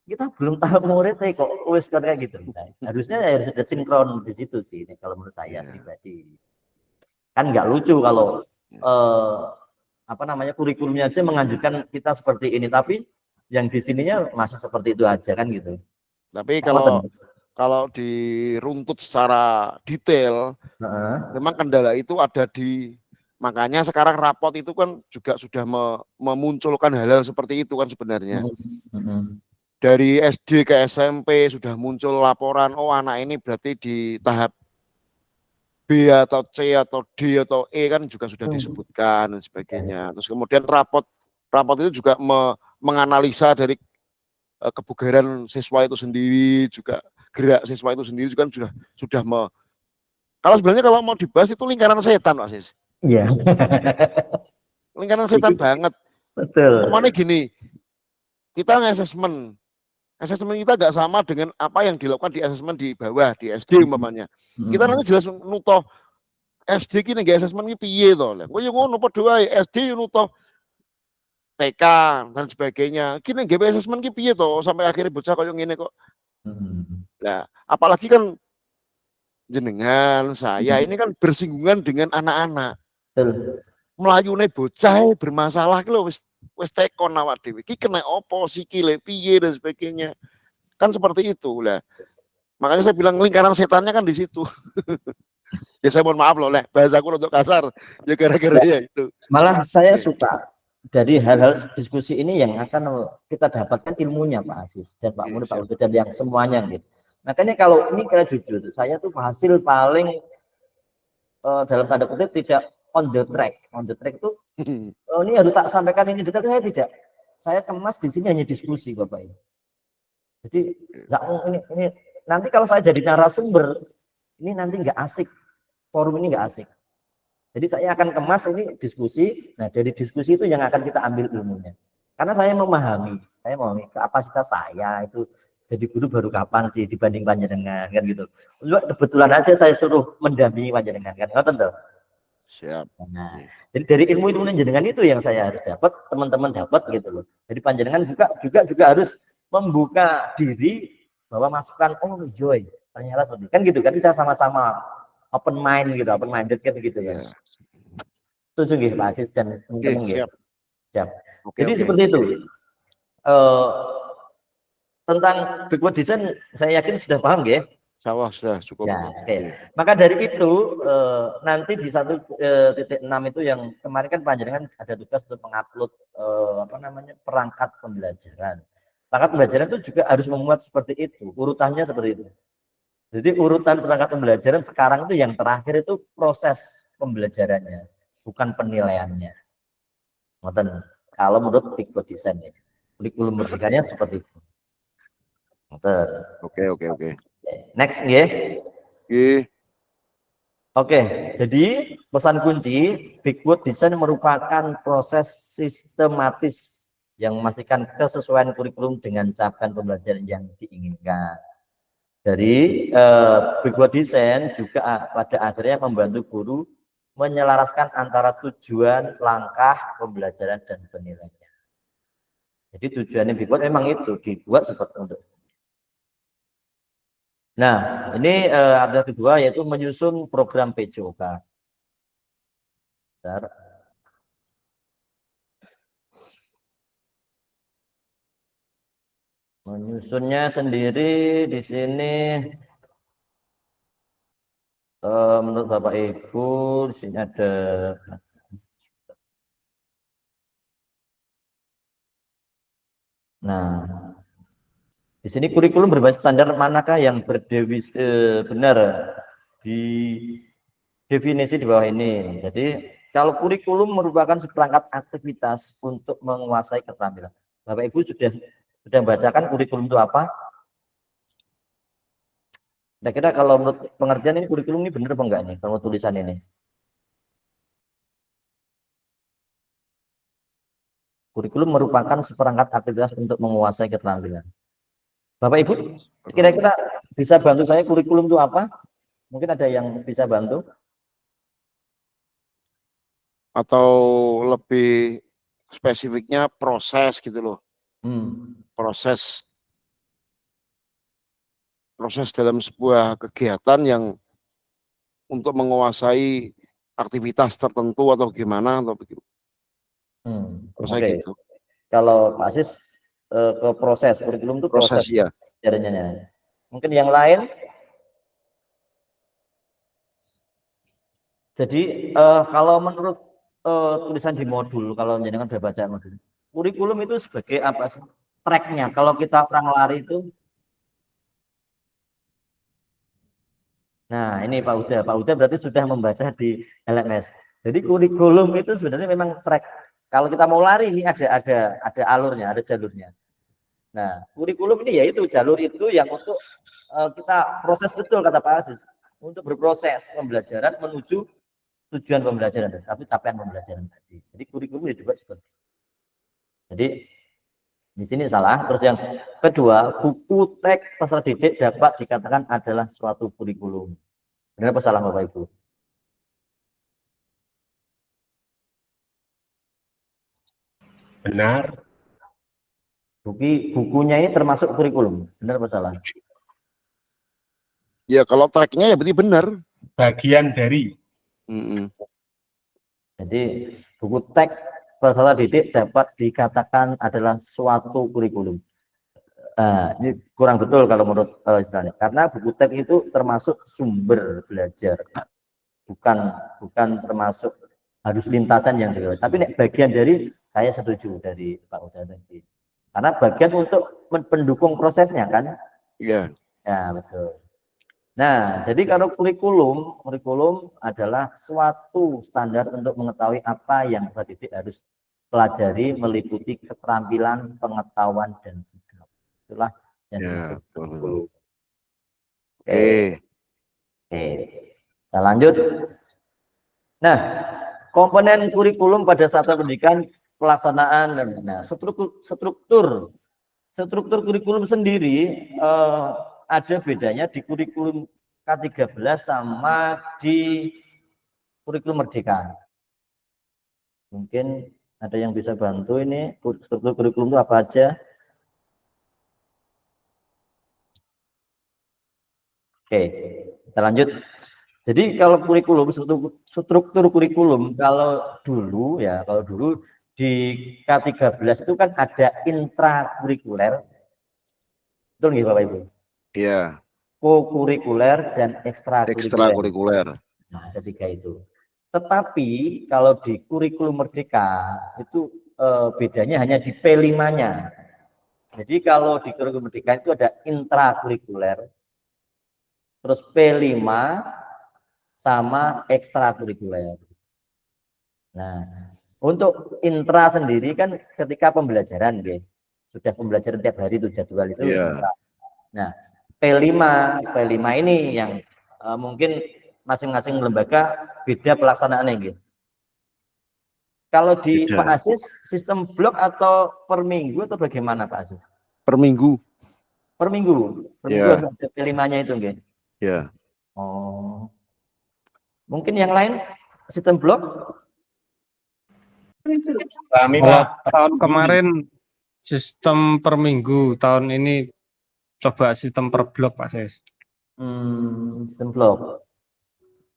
kita belum tahu muridnya kok wes kayak gitu. Nah, harusnya harus ada sinkron di situ sih ini kalau menurut saya pribadi. Kan nggak lucu kalau kurikulumnya aja menganjurkan kita seperti ini, tapi yang di sininya masih seperti itu aja kan gitu. Tapi kalau diruntut secara detail, memang kendala itu ada di Makanya sekarang rapot itu kan juga sudah memunculkan hal-hal seperti itu kan sebenarnya. Dari SD ke SMP sudah muncul laporan, oh anak ini berarti di tahap B atau C atau D atau E kan juga sudah disebutkan dan sebagainya. Terus kemudian rapot itu juga menganalisa dari kebugaran siswa itu sendiri, juga gerak siswa itu sendiri juga sudah kalau sebenarnya kalau mau dibahas itu lingkaran setan, Pak Sis. Iya. Lingkaran setan banget. Betul. Umpamanya gini, kita nge-assessment kita nggak sama dengan apa yang dilakukan di assessment di bawah, di SD umpamanya. Kita nanti jelas nutoh SD kini nggak assessment ini piye toh. Lah, kowe yo ngono padha wae, SD yo nutoh TK dan sebagainya. Kini nggak assessment ki piye toh sampai akhirnya bocah koyo ngene kok. Nah, apalagi kan jenengan saya ini kan bersinggungan dengan anak-anak. Melayune bocah bermasalah ki lho wis tekon awak dhewe. Ki kena opo sikile piye dan sebagainya. Kan seperti itu lah. Makanya saya bilang lingkaran setannya kan di situ. Ya saya mohon maaf loh, Lek, bahasaku untuk kasar. Ya gara-gara ya itu. Malah saya suka dari hal-hal diskusi ini yang akan kita dapatkan ilmunya Pak Asis dan Pak Murid, Pak Udo dan yang semuanya gitu. Makanya kalau ini kira jujur, saya tuh hasil paling dalam tanda kutip tidak on the track. On the track itu ini harus tak sampaikan ini detail, saya tidak. Saya kemas di sini hanya diskusi Bapak ini. Jadi ini nanti kalau saya jadi narasumber ini nanti nggak asik, forum ini nggak asik. Jadi saya akan kemas ini diskusi. Nah dari diskusi itu yang akan kita ambil ilmunya. Karena saya memahami kapasitas saya itu jadi guru baru kapan sih dibanding panjenengan kan gitu. Kebetulan aja saya suruh mendampingi panjenengan kan, ngoten toh. Siap. Nah, jadi dari ilmu jenengan itu yang saya harus dapat, teman-teman dapat gitu loh. Jadi panjenengan juga harus membuka diri bahwa masukan joy ternyata seperti kan gitu kan, kita sama-sama open mind gitu, open minded kan gitu ya. Setuju nggih Pak Asis dan teman-teman nggih. Siap. Jadi seperti itu. Tentang backward design saya yakin sudah paham nggih. Sudah cukup. Ya, maka dari itu nanti di 1.6 itu yang kemarin kan panjenengan ada tugas untuk mengupload perangkat pembelajaran. Perangkat pembelajaran itu juga harus memuat seperti itu, urutannya seperti itu. Jadi urutan perangkat pembelajaran sekarang itu yang terakhir itu proses pembelajarannya, bukan penilaiannya. Ngoten. Kalau menurut backward design ya, kurikulum merdekanya seperti itu. Ngoten. Oke. Next ya. Oke, jadi pesan kunci backward design merupakan proses sistematis yang memastikan kesesuaian kurikulum dengan capaian pembelajaran yang diinginkan. Dari backward design juga pada akhirnya membantu guru menyelaraskan antara tujuan, langkah pembelajaran dan penilaiannya. Jadi tujuannya backward memang itu dibuat seperti itu. Nah, ini ada kedua yaitu menyusun program PJOK. Bentar. Menyusunnya sendiri di sini menurut Bapak Ibu di sini ada di sini kurikulum berbasis standar manakah yang benar di definisi di bawah ini. Jadi kalau kurikulum merupakan seperangkat aktivitas untuk menguasai keterampilan. Bapak Ibu sudah membacakan kurikulum itu apa? Kira-kira kalau menurut pengertian ini kurikulum ini benar apa enggak nih kalau tulisan ini? Kurikulum merupakan seperangkat aktivitas untuk menguasai keterampilan. Bapak Ibu, kira-kira bisa bantu saya kurikulum itu apa? Mungkin ada yang bisa bantu? Atau lebih spesifiknya proses gitu loh. Proses dalam sebuah kegiatan yang untuk menguasai aktivitas tertentu atau gimana atau begitu. Gitu. Kalau Pak Asis ke proses kurikulum itu proses ya. Caranya. Mungkin yang lain. Jadi kalau menurut tulisan di modul kalau jenengan udah baca modul. Kurikulum itu sebagai apa sih? Tracknya. Kalau kita orang lari itu, nah ini Pak Uda berarti sudah membaca di LMS. Jadi kurikulum itu sebenarnya memang track. Kalau kita mau lari ini ada alurnya, ada jalurnya. Nah, kurikulum ini yaitu jalur itu yang untuk kita proses betul kata Pak Aziz untuk berproses pembelajaran menuju tujuan pembelajaran tapi capaian pembelajaran tadi. Jadi kurikulum itu juga seperti itu. Jadi di sini salah. Terus yang kedua, buku teks peserta didik dapat dikatakan adalah suatu kurikulum. Benar apa salah Bapak Ibu? Benar. Bukunya ini termasuk kurikulum. Benar apa salah? Ya kalau tracknya ya berarti benar. Bagian dari. Jadi buku teks peserta didik dapat dikatakan adalah suatu kurikulum. Ini kurang betul kalau menurut istilahnya, karena buku teks itu termasuk sumber belajar, bukan termasuk harus lintasan yang diriwayat. Tapi bagian dari, saya setuju dari Pak Uda tadi, karena bagian untuk pendukung prosesnya kan. Iya. Ya betul. Nah, jadi kalau kurikulum adalah suatu standar untuk mengetahui apa yang peserta didik harus pelajari meliputi keterampilan, pengetahuan dan sikap. Itulah yang Ya, kurikulum. Oke. Kita lanjut. Nah, komponen kurikulum pada saat pendidikan, pelaksanaan dan struktur kurikulum sendiri ada bedanya di kurikulum K13 sama di kurikulum Merdeka. Mungkin ada yang bisa bantu ini struktur kurikulum itu apa aja? Oke, kita lanjut. Jadi kalau kurikulum, struktur kurikulum kalau dulu di K13 itu kan ada intrakurikuler. Betul nggak Bapak Ibu? Iya. Kokurikuler dan Ekstrakurikuler. Nah, ketiga itu. Tetapi kalau di kurikulum Merdeka itu bedanya hanya di P5-nya. Jadi kalau di kurikulum Merdeka itu ada intrakurikuler, terus P5 sama ekstrakurikuler. Nah, untuk intra sendiri kan ketika pembelajaran, sudah pembelajaran tiap hari itu jadwal itu. Yeah. Nah, P5 ini yang mungkin masing-masing lembaga beda pelaksanaannya gitu. Kalau di Beda. Pak Aziz sistem blok atau per minggu atau bagaimana Pak Aziz? Per minggu. Per minggu. Per minggu Ya. ada P5-nya itu gitu. Ya. Oh. Mungkin yang lain sistem blok? Kami Kalau Pak, tahun kemarin sistem per minggu, tahun ini coba sistem per blok Pak Sis. Sistem blok.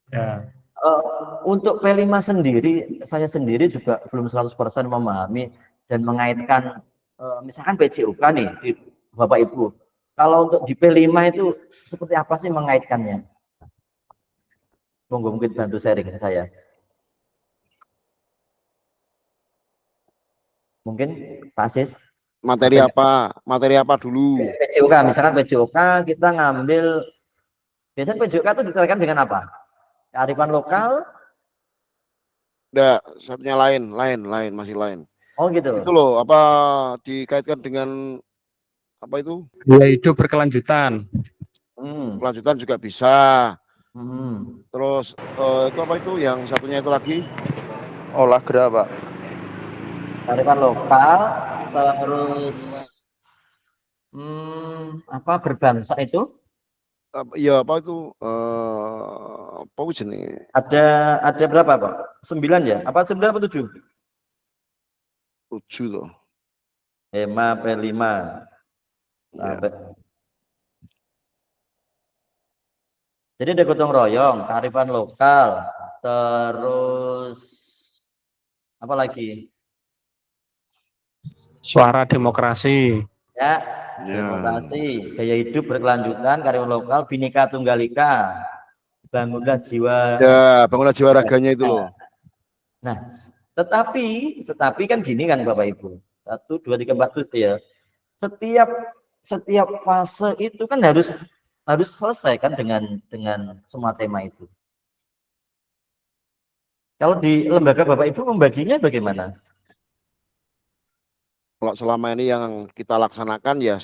Ya. Untuk P5 sendiri, saya sendiri juga belum 100% memahami dan mengaitkan, misalkan PJOK nih, di Bapak Ibu. Kalau untuk di P5 itu seperti apa sih mengaitkannya? Monggo mungkin bantu sharing ke saya. Mungkin Pak Aziz. Materi apa? Materi apa dulu? PJOK, misalkan PJOK kita ngambil, biasanya PJOK itu diterapkan dengan apa? Kearifan lokal? Enggak, satunya lain, masih lain. Oh gitu. Itu loh, apa dikaitkan dengan apa itu? Gaya hidup berkelanjutan. Kelanjutan juga bisa. Terus itu apa itu? Yang satunya itu lagi? Olah gerak, Pak. Kearifan lokal, terus apa berbangsa itu? Iya apa itu? Apa jenis? Ada berapa Pak? 9 ya? Apa 9 apa 7? 7 loh. EMA P5 sampai. Jadi ada gotong royong, kearifan lokal, terus apa lagi? Suara demokrasi. Ya, demokrasi, gaya hidup berkelanjutan, kearifan lokal, Bhinneka Tunggal Ika, bangunlah jiwa. Ya, bangunlah jiwa raganya itu loh. Nah, Tetapi kan gini kan Bapak Ibu. 1, 2, 3, 4 itu ya. Setiap fase itu kan harus selesai kan dengan semua tema itu. Kalau di lembaga Bapak Ibu membaginya bagaimana? Kalau selama ini yang kita laksanakan ya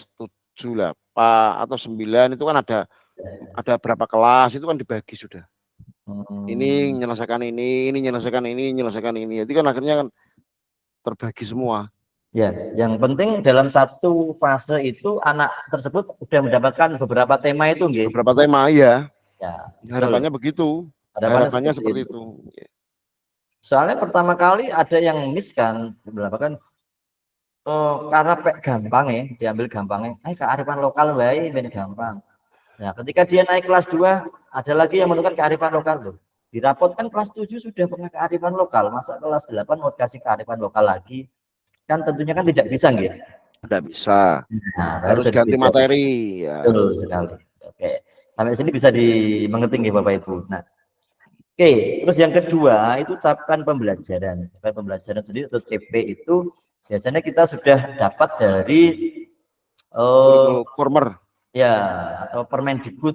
7 lah, Pak, atau 9 itu kan ada berapa kelas itu kan dibagi sudah. Ini menyelesaikan ini menyelesaikan ini, menyelesaikan ini. Jadi kan akhirnya kan terbagi semua. Ya, yang penting dalam satu fase itu anak tersebut sudah mendapatkan beberapa tema itu, nggih. Beberapa tema ya. Ya, Harapannya begitu. Harapannya seperti itu. Soalnya pertama kali ada yang miss kan, kan karena gampang ya, diambil gampangnya. Kearifan lokal baik, ben gampang. Nah, ketika dia naik kelas 2, ada lagi yang menentukan kearifan lokal loh. Di rapot kan kelas 7 sudah pernah kearifan lokal, masa kelas 8 mau kasih kearifan lokal lagi? Kan tentunya kan tidak bisa, nggih. Tidak bisa. Nah, harus ganti materi. Ya. Betul sekali. Oke. Sampai sini bisa dimengerti nggih Bapak Ibu. Nah, oke, terus yang kedua itu capaian pembelajaran. Capaian pembelajaran sendiri atau CP itu biasanya kita sudah dapat dari Former. Ya, atau Permendikbud.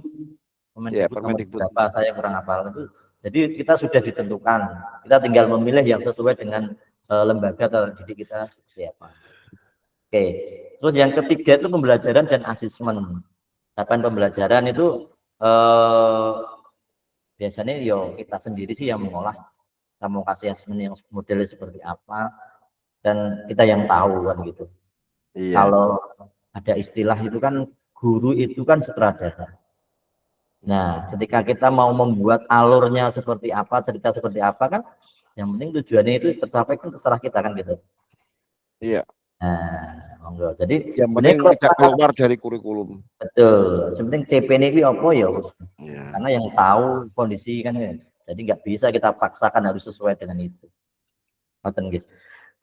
Permendikbud. Berapa saya kurang hafal itu. Jadi kita sudah ditentukan. Kita tinggal memilih yang sesuai dengan lembaga atau didik kita seperti apa. Oke. Terus yang ketiga itu pembelajaran dan asesmen. Capaian pembelajaran itu biasanya kita sendiri sih yang mengolah. Kita mau kasih asesmen yang modelnya seperti apa dan kita yang tahu kan gitu. Iya. Kalau ada istilah itu kan guru itu kan sutradara. Nah, ketika kita mau membuat alurnya seperti apa, cerita seperti apa kan, yang penting tujuannya itu tercapai kan terserah kita kan gitu. Iya. Nah, monggo. Jadi yang penting tidak keluar dari kurikulum. Betul. Yang penting CP ini apa ya? Karena yang tahu kondisi kan, jadi nggak bisa kita paksakan harus sesuai dengan itu.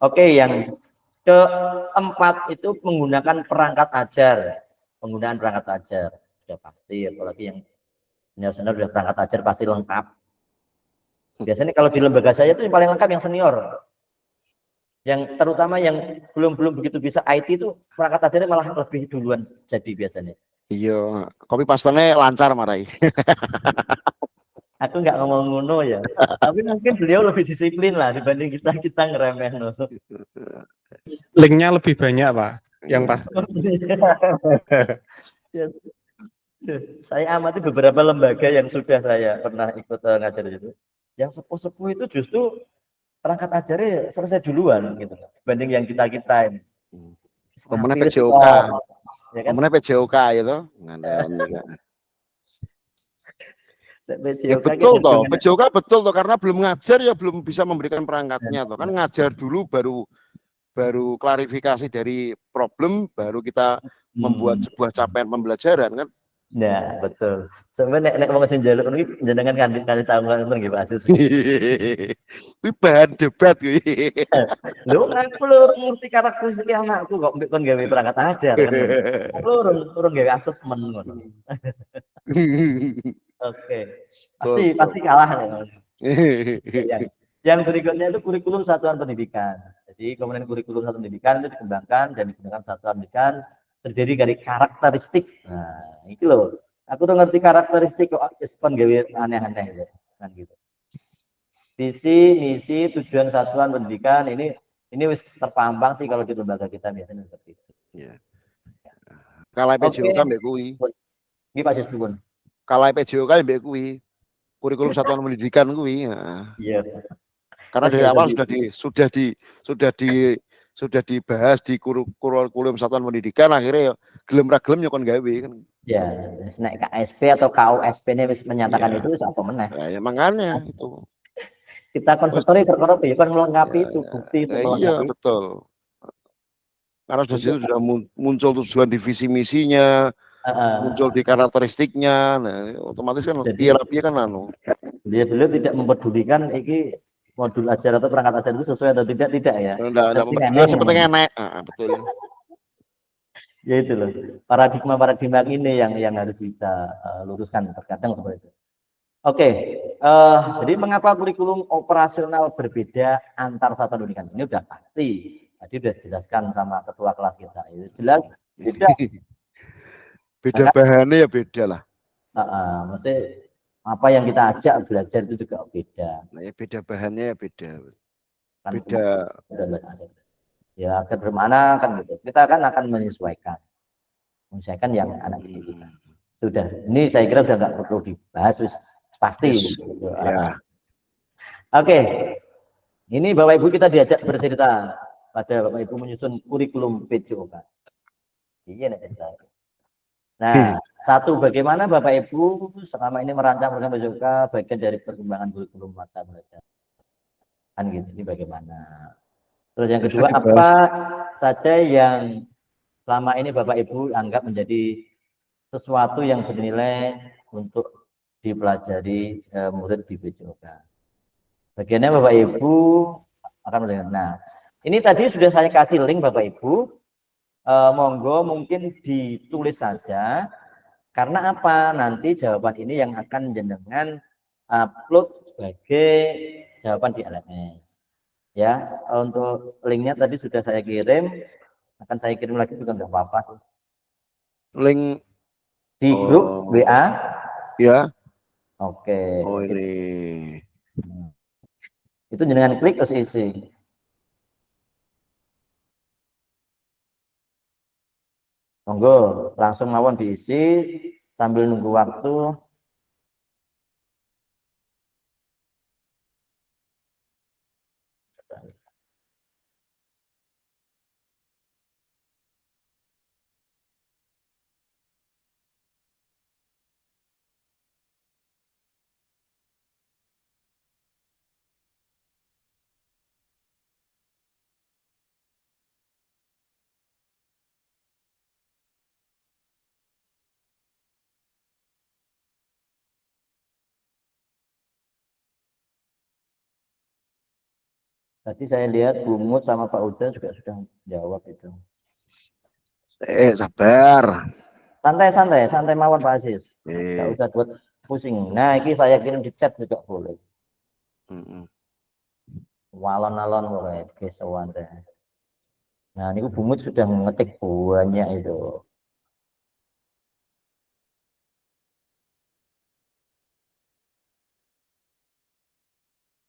Oke, yang keempat itu menggunakan perangkat ajar. Penggunaan perangkat ajar sudah pasti, apalagi yang senior sudah perangkat ajar pasti lengkap. Biasanya kalau di lembaga saya itu yang paling lengkap yang senior, yang terutama yang belum begitu bisa IT itu perangkat ajarnya malah lebih duluan jadi biasanya. Iya, copy paste-nya lancar marai. Aku nggak ngomong ngono ya, tapi mungkin beliau lebih disiplin lah dibanding kita ngeremeh. Linknya lebih banyak Pak, yang pasti. Saya amati beberapa lembaga yang sudah saya pernah ikut ngajar itu, yang sepuh-sepuh itu justru perangkat ajarnya selesai duluan gitu, dibanding yang kita ini. Pemenang PJOK, ya kan? Pemenang PJOK itu. Ya betul toh, PJOK betul toh, karena belum ngajar ya belum bisa memberikan perangkatnya toh. Kan ngajar dulu baru klarifikasi dari problem, baru kita membuat sebuah capaian pembelajaran kan. Ya betul. Sebenarnya nek ngomong sing njaluk niki jenengan kan tahu ngoten nggih Pak Asus. Kuwi bahan debat kuwi. Lho aku lho ngerti karakteristik anakku kok mbek kon gawe perangkat ajar kan. Aku urung gawe asesmen ngono. Oke. Pasti kalah ya. Yang berikutnya itu kurikulum satuan pendidikan. Jadi komponen kurikulum satuan pendidikan itu dikembangkan dan digunakan satuan pendidikan terdiri dari karakteristik. Nah, itu loh. Aku udah ngerti karakteristik kok respon gawe aneh-aneh kan gitu. Visi, misi, tujuan satuan pendidikan ini wis terpampang sih kalau di lembaga kita biasanya seperti itu. Iya. Kalau PJOK mbek kuwi. Nggih Pak Sisbun. Kalau PJOK mbek kuwi. Kurikulum satuan pendidikan kuwi. Iya. Karena dari awal sudah dibahas di kurikulum satuan pendidikan, akhirnya ya gelem ra gelem ya kon gawe kan. Ya, nek KSP atau KUSP ini wis menyatakan itu wis apa meneh. Ya makanya itu. Kita konsultori perkara ya kan melengkapi itu bukti itu melengkapi. Iya, betul. Karena sudah muncul tujuan divisi misinya, muncul di karakteristiknya, nah otomatis kan piye kan anu. Beliau tidak mempedulikan iki modul ajar atau perangkat ajar itu sesuai atau tidak ya. Enggak seperti enak. Betul. Ya itu loh. Paradigma ini yang harus kita luruskan terkadang seperti itu. Oke, jadi mengapa kurikulum operasional berbeda antar satuan pendidikan? Ini udah pasti. Tadi udah dijelaskan sama ketua kelas kita. Itu jelas beda. Beda Maka, bahannya ya beda lah. maksudnya apa yang kita ajak belajar itu juga beda. Nah, ya beda bahannya ya beda. Kan Beda. ya agar bermana kan gitu. Kita kan akan menyesuaikan yang anak didik kita. Sudah, ini saya kira udah nggak perlu dibahas, pasti. Yes. Gitu. Ya. Oke, ini Bapak Ibu kita diajak bercerita pada Bapak Ibu menyusun kurikulum PJOK. Iya nih cerita. Nah, satu, bagaimana Bapak Ibu selama ini merancang program PJOK bagian dari perkembangan kurikulum mata belajar. Kan gitu, ini bagaimana. Terus yang kedua, apa saja yang selama ini Bapak Ibu anggap menjadi sesuatu yang bernilai untuk dipelajari murid di PJOK. Bagiannya Bapak Ibu akan melihat. Nah, ini tadi sudah saya kasih link Bapak Ibu. Monggo mungkin ditulis saja. Karena apa? Nanti jawaban ini yang akan jenengan upload sebagai jawaban di LMS. Ya, untuk linknya tadi sudah saya kirim. Akan saya kirim lagi juga nggak apa-apa. Link Di grup WA. ya. Oke. Oh ini. Itu jenengan klik terus isi. Monggo langsung mawon diisi sambil nunggu waktu. Tadi saya lihat Bu Mut sama Pak Uda juga sudah jawab itu. Sabar. Santai mawon Pak Aziz. Nggak usah buat pusing. Nah, ini saya kirim di chat juga boleh. Walon-alon boleh, kesewan deh. Nah, ini Bu Mut sudah ngetik banyak itu.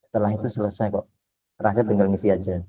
Setelah itu selesai kok. Terakhir tinggal ngisi aja.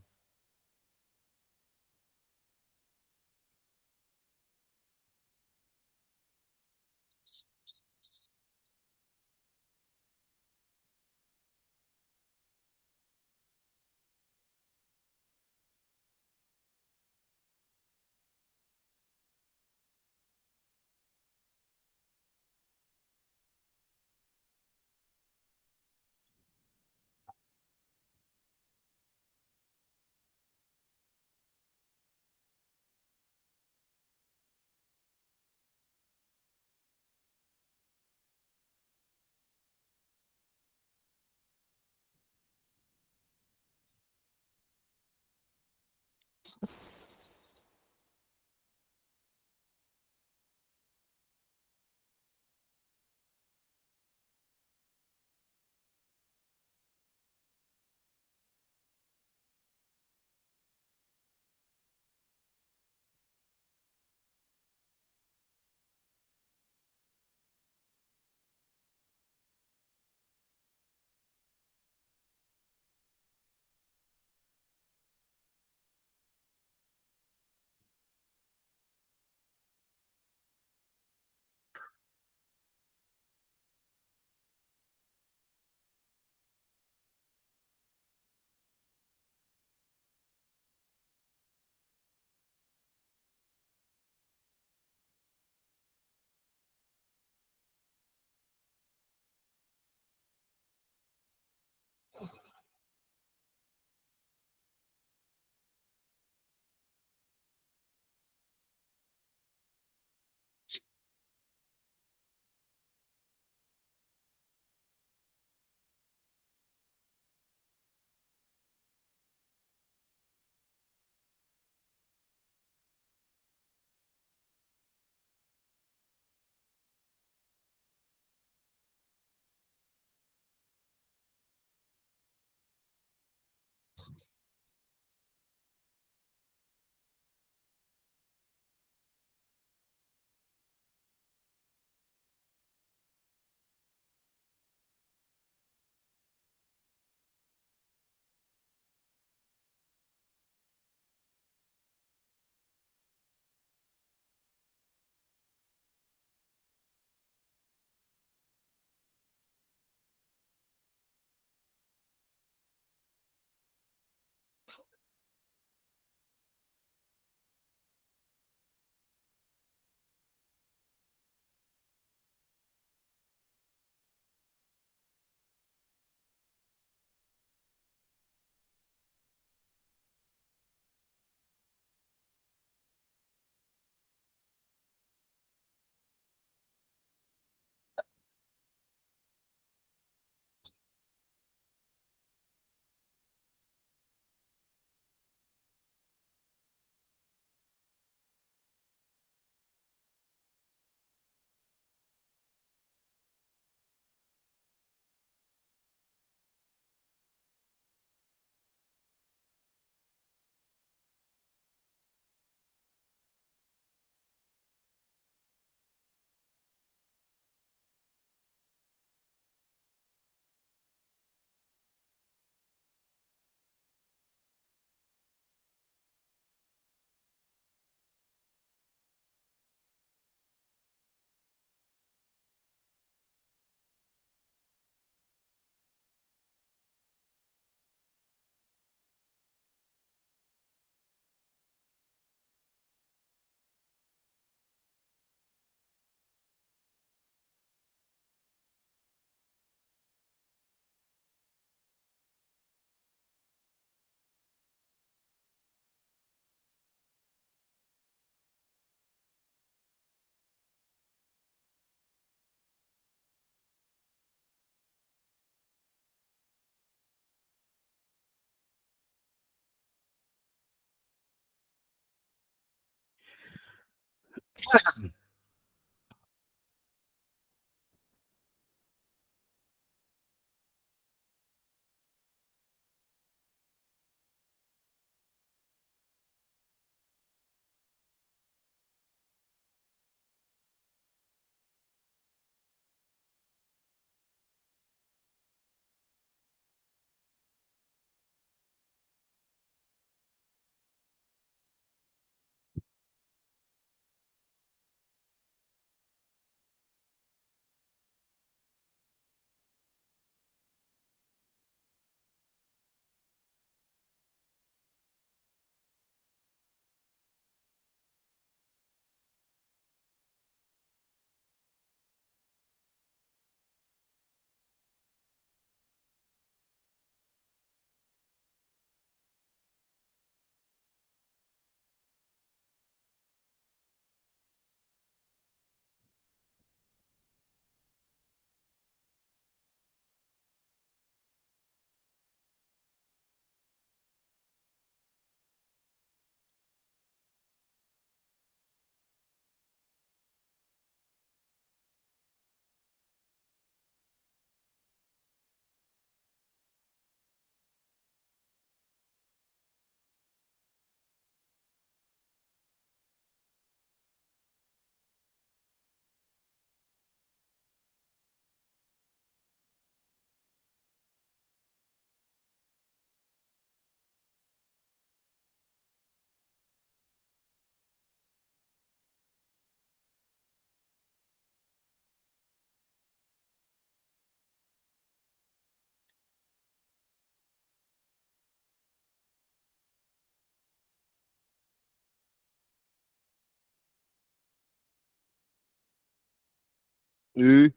Ih,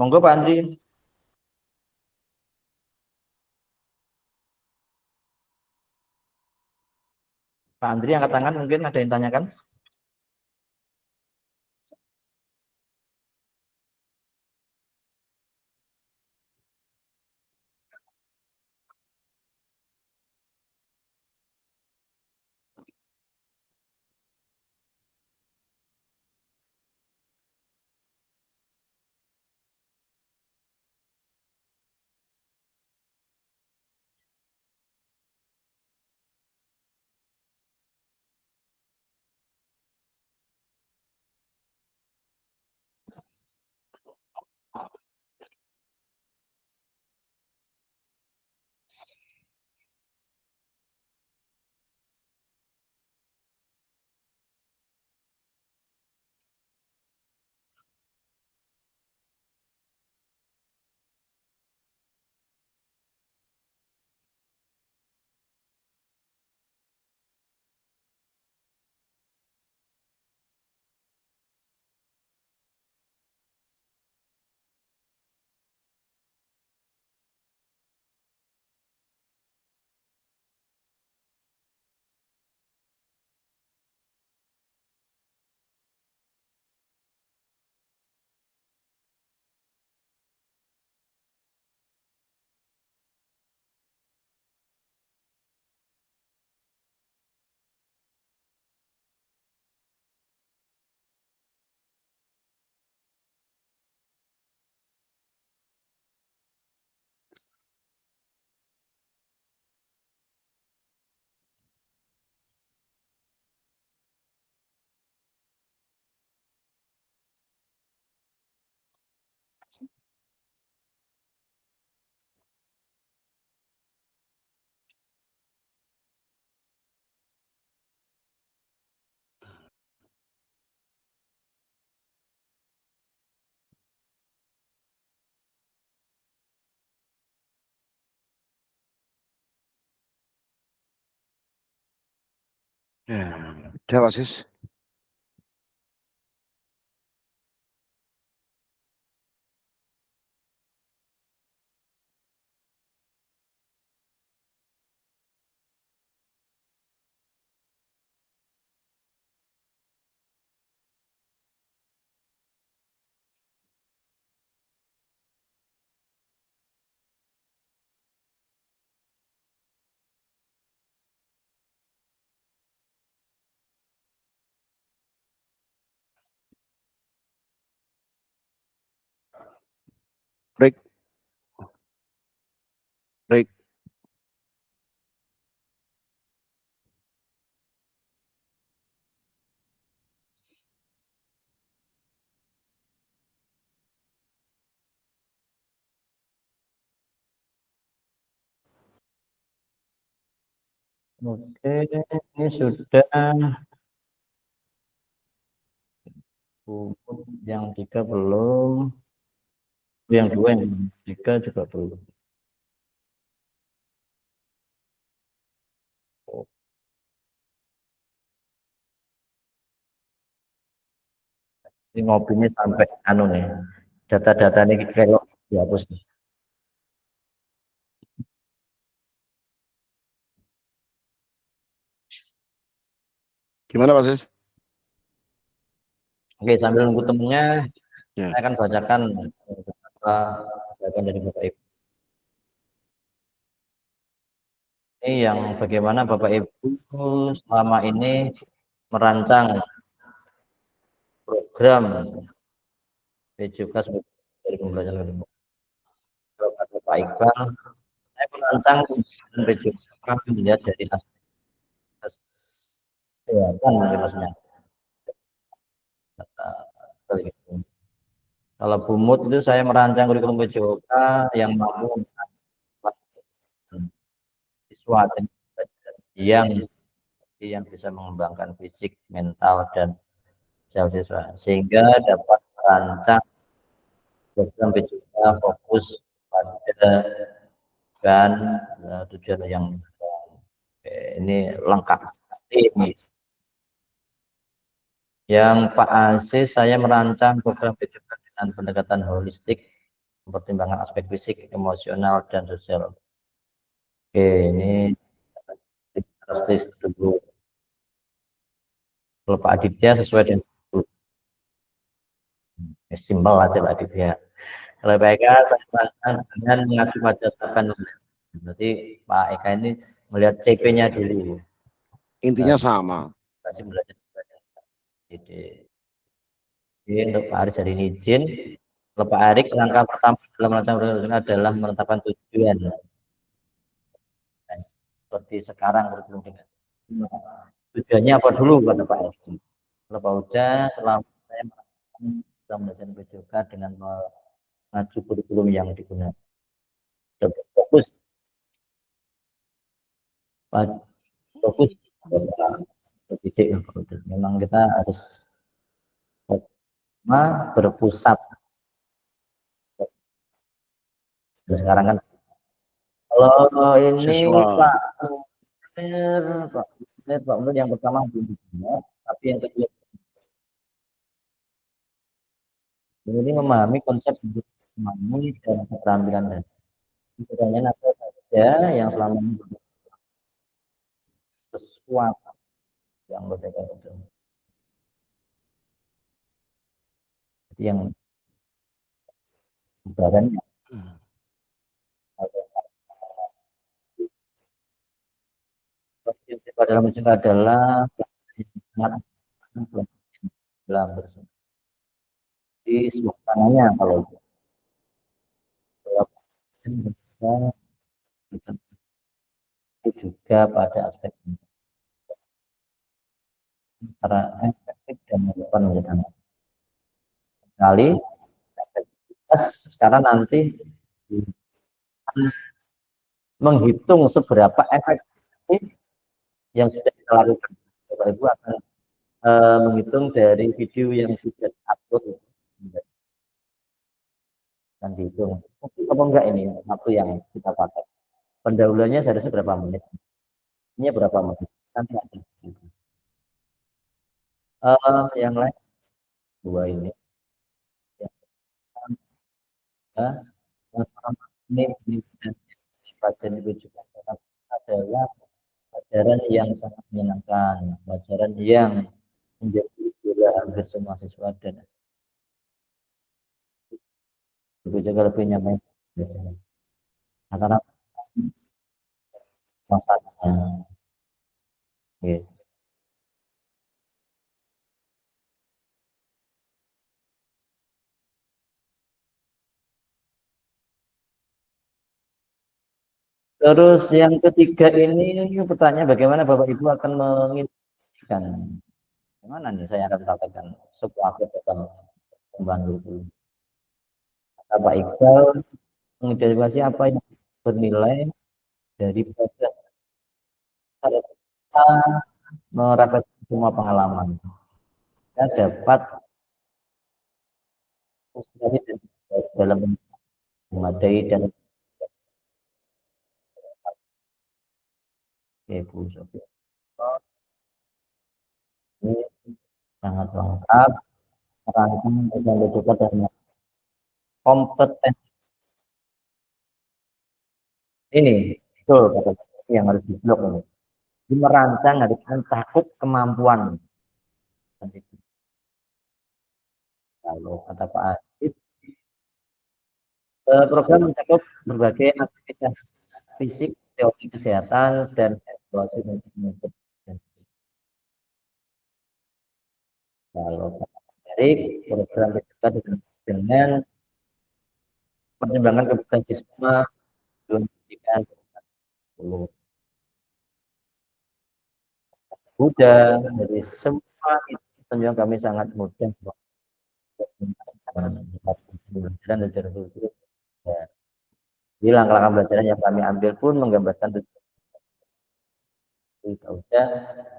Monggo Pak Andri. Pak Andri angkat tangan, mungkin ada yang tanyakan. Ya, udah Pak Sis. Break, break. Oke, ini sudah bubut yang 3 belum, yang 2 yang 3 juga belum. Ini ngopinya sampai anu nih, data-data ini kelok dihapus nih. Gimana Pak Sis? Oke, sambil nunggu temennya, Ya. saya akan bacakan beberapa jawaban dari Bapak Ibu. Ini yang bagaimana Bapak Ibu selama ini merancang program PJOK dari pembelajaran. Kalau kata Pak Iqbal, saya merancang PJOK dilihat dari aspek kesehatan mungkin maksudnya. Kalau Bumut itu saya merancang kurikulum PJOK yang mampu siswa yang bisa mengembangkan fisik, mental, dan sosial siswa, sehingga dapat merancang program PJOK fokus pada dan tujuan yang ini lengkap sekali ini. Yang Pak Aziz, saya merancang program PJOK dengan pendekatan holistik, mempertimbangkan aspek fisik, emosional, dan sosial. Oke, ini harus dulu. Kalau Pak Aditya sesuai dengan simbol aja Pak Aditya. Kalau Pak Eka saya merancang dengan mengacu pada tahapan. Berarti Pak Eka ini melihat CP-nya dulu. Intinya sama. Masih belajar. Jadi untuk Pak Aris hari ini izin. Kalau Pak Arik, langkah pertama dalam merancang adalah menetapkan tujuan. Nah, seperti sekarang kurikulum dengan tujuannya apa dulu kata Pak Arik. Kalau Pak Uda, selama saya merancang belajar PJOK dengan mengacu kurikulum yang digunakan. Fokus, fokus titik. Memang kita harus berpusat. Sekarang kan kalau ini Siswa. Pak Munir yang pertama belum dibuat, tapi yang kedua ini memahami konsep hidup semani dan keterampilan dasar. Pertanyaan apa saja yang selama ini sesuatu yang berbeda-beda. Jadi yang barangnya dalam mencegah adalah dalam bersama. Di suasananya kalau juga pada aspek antara efektif dan relevan menjadi anak. Sekali efektivitas sekarang nanti menghitung seberapa efektif yang sudah kita lakukan. Bapak Ibu akan menghitung dari video yang sudah upload dan dihitung apa enggak ini waktu yang kita pakai. Pendahuluannya seharusnya berapa menit? Ini berapa menit? Nanti ada. Yang lain dua ini yang yang sama ini dan pelajaran ditujukan adalah pelajaran yang sangat menyenangkan, pelajaran yang menjadi idola hampir semua siswa dan itu juga lebih nyaman karena masanya gitu. Terus yang ketiga ini pertanyaan bagaimana Bapak Ibu akan menginstruksikan gimana nih saya akan katakan sebuah kegiatan pembantu itu. Kata Pak Iqbal mengidentifikasi apa yang bernilai dari proses kita merefleksi semua pengalaman. Kita dapat sekali dalam memadai dan Ibu Sofia ini sangat lengkap merancang dan juga dan kompeten ini betul kata yang harus diblok ini. Di merancang harus mencakup kemampuan. Kalau kata Pak Adit, program mencakup berbagai aktivitas fisik, teori kesehatan, dan evaluasi untuk kalau dari program kita dengan pertimbangan kebutuhan siswa belum pendidikan mudah dari semua itu tentunya kami sangat mudah dan belajar dulu ya. Jadi langkah-langkah belajaran yang kami ambil pun menggambarkan udah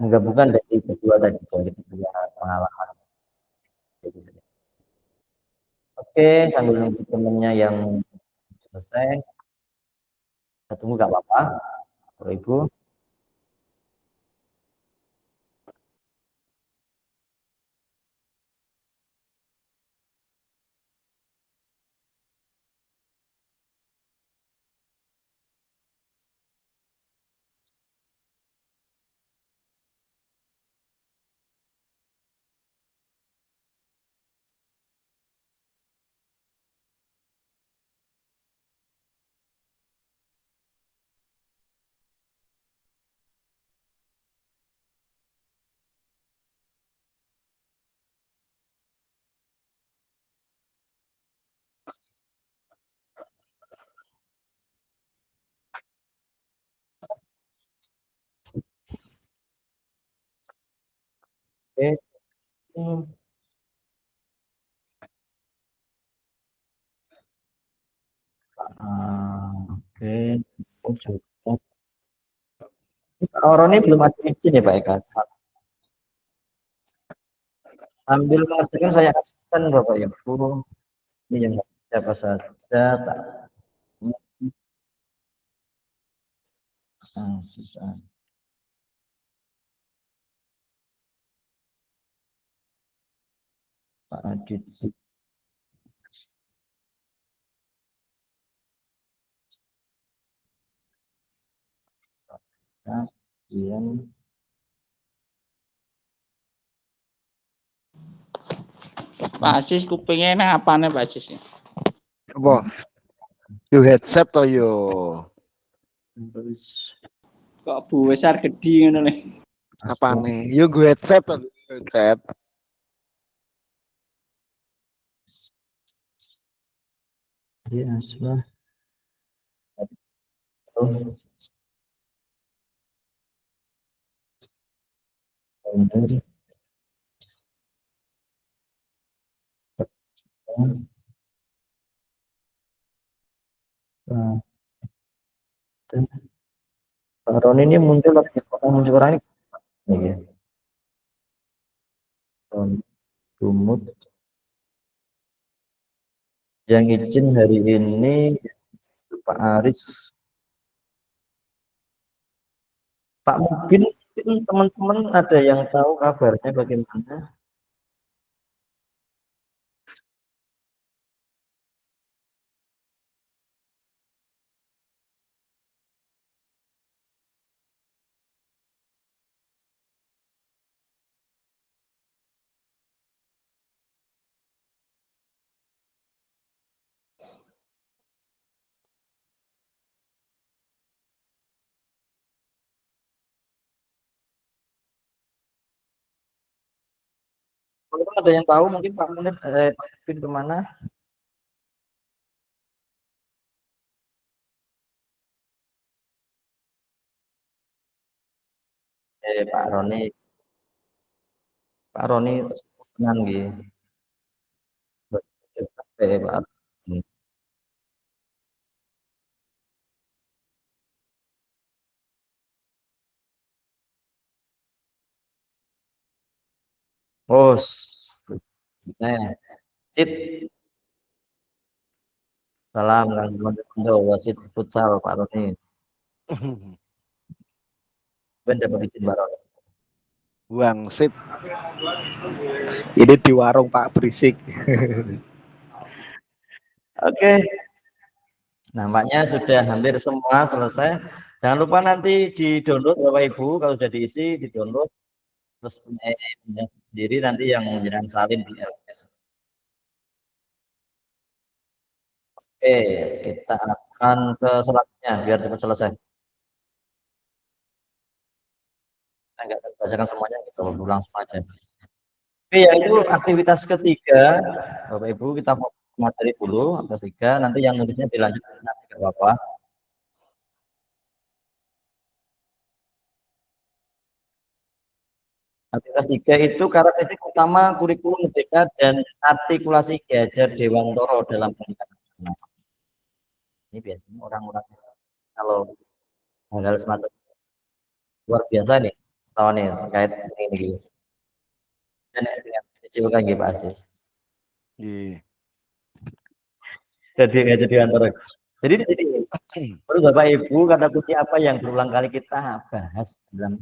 menggabungkan dari kedua tadi dari kedua pengalaman. Oke, sambil nunggu temennya yang selesai, kita tunggu nggak apa-apa, Bapak Ibu. Oke. Oke. Orang ini belum ada izin ya Pak Eka. Ambil mengerjakan saya absen Bapak Ibu. Ini yang siapa saja tak sisa Pak Adit. Kemudian Pak Asis kupingnya nang apane Pak Asis? Apa? Yo headset to yo. Kok bu besar gede ngono nih. Apa nih? Yo gue headset to headset. ya sudah. Oh. Nah, Pak Roni ini muncul orang ini ya. Gumut yang izin hari ini Pak Aris, Pak Mubin Mungkin teman-teman ada yang tahu kabarnya bagaimana? Kalau ada yang tahu mungkin Pak Munir, Pak Pin kemana? Pak Roni, Pak Roni senang gitu. Pak. Oh, nah, Cit, salam Kang Mondo, wasit futsal Pak Roni. Ben dapat izin Pak Roni. Wangsit. Ini di warung Pak berisik. Oke. Nampaknya sudah hampir semua selesai. Jangan lupa nanti di-download Bapak Ibu, kalau sudah diisi di-download terus punya sendiri nanti yang menjelaskan salin di LS. Oke, kita akan ke selanjutnya biar cepat selesai. Kita nggak bacakan semuanya, kita ulang semua aja. Oke, yaitu aktivitas ketiga, Bapak Ibu kita mau materi dulu, aktivitas ketiga, nanti yang nulisnya dilanjutkan nanti nggak apa-apa. Aktivitas 3 itu karakteristik utama kurikulum merdeka dan artikulasi Ki Hajar Dewantara dalam pendidikan. Ini biasanya orang-orang kalau hal-hal semacam luar biasa nih, tahu nih terkait ini. Dan dengan kecilkan Pak Asis. Jadi nggak jadi antara. Jadi menurut Bapak Ibu kata kunci apa yang berulang kali kita bahas dalam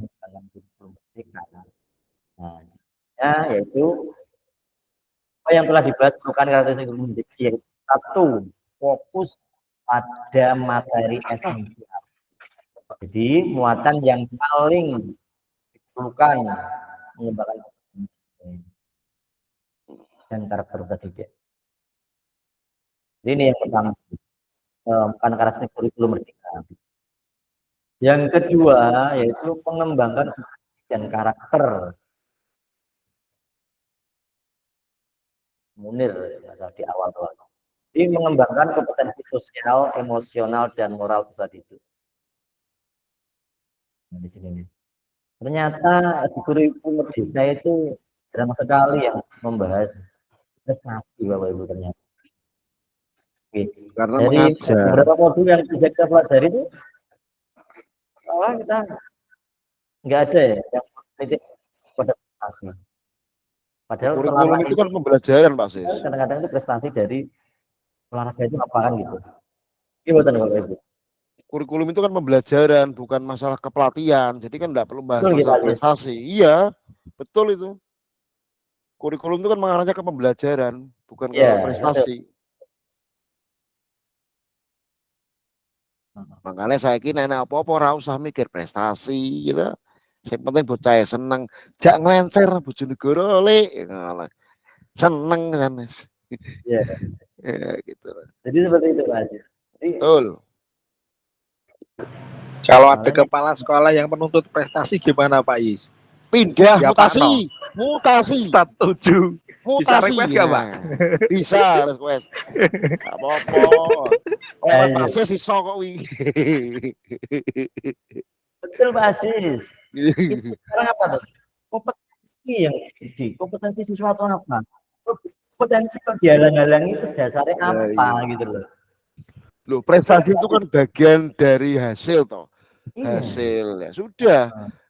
kurikulum merdeka? Nah, ya, yaitu apa yang telah dibahas merupakan karakteristik merdeka, yaitu satu, fokus pada materi esensial. Jadi muatan yang paling diperlukan mengembangkan dan karakter presiden. Ini yang pertama, bukan karakteristik kurikulum merdeka. Yang kedua yaitu mengembangkan dan karakter Munir di awal-awal. Jadi mengembangkan kompetensi sosial, emosional, dan moral pusat itu. Nah, di sini. Ternyata di kurikulum merdeka itu jarang sekali yang membahas prestasi Bapak Ibu ternyata. Oke. Karena dari mengajar. beberapa modul yang bisa kita pelajari itu, malah kita nggak ada ya yang titik pada prestasi. Padahal kurikulum itu kan pembelajaran Pak Sis. Kadang-kadang itu prestasi dari olahraga itu apa kan gitu. Gimana Bapak Ibu? Kurikulum itu kan pembelajaran, bukan masalah kepelatihan. Jadi kan tidak perlu bahas Betul, masalah gitu, prestasi. Iya, betul itu. Kurikulum itu kan mengarahnya ke pembelajaran, bukan ke prestasi. Makanya saya kira enak apa-apa ora usah mikir prestasi gitu. Yang penting bocah seneng, jak nglencer bojo negara lek. Seneng kan. Iya. Ya gitu. Jadi seperti itu Pak Haji. Betul. Kalau ada kepala sekolah yang menuntut prestasi gimana Pak Is? Pindah ya, mutasi. Mutasi. Start 7. Bisa request gak Pak? Bisa request. Gak apa-apa. Lewat pasnya si kok wi. Betul Pak Asis. Itu sekarang apa tuh? Kompetensi yang di kompetensi siswa itu apa? Kompetensi kok dihalang-halangi itu dasarnya apa gitu loh. Loh, prestasi itu kan bagian dari hasil toh. Hasil ya sudah.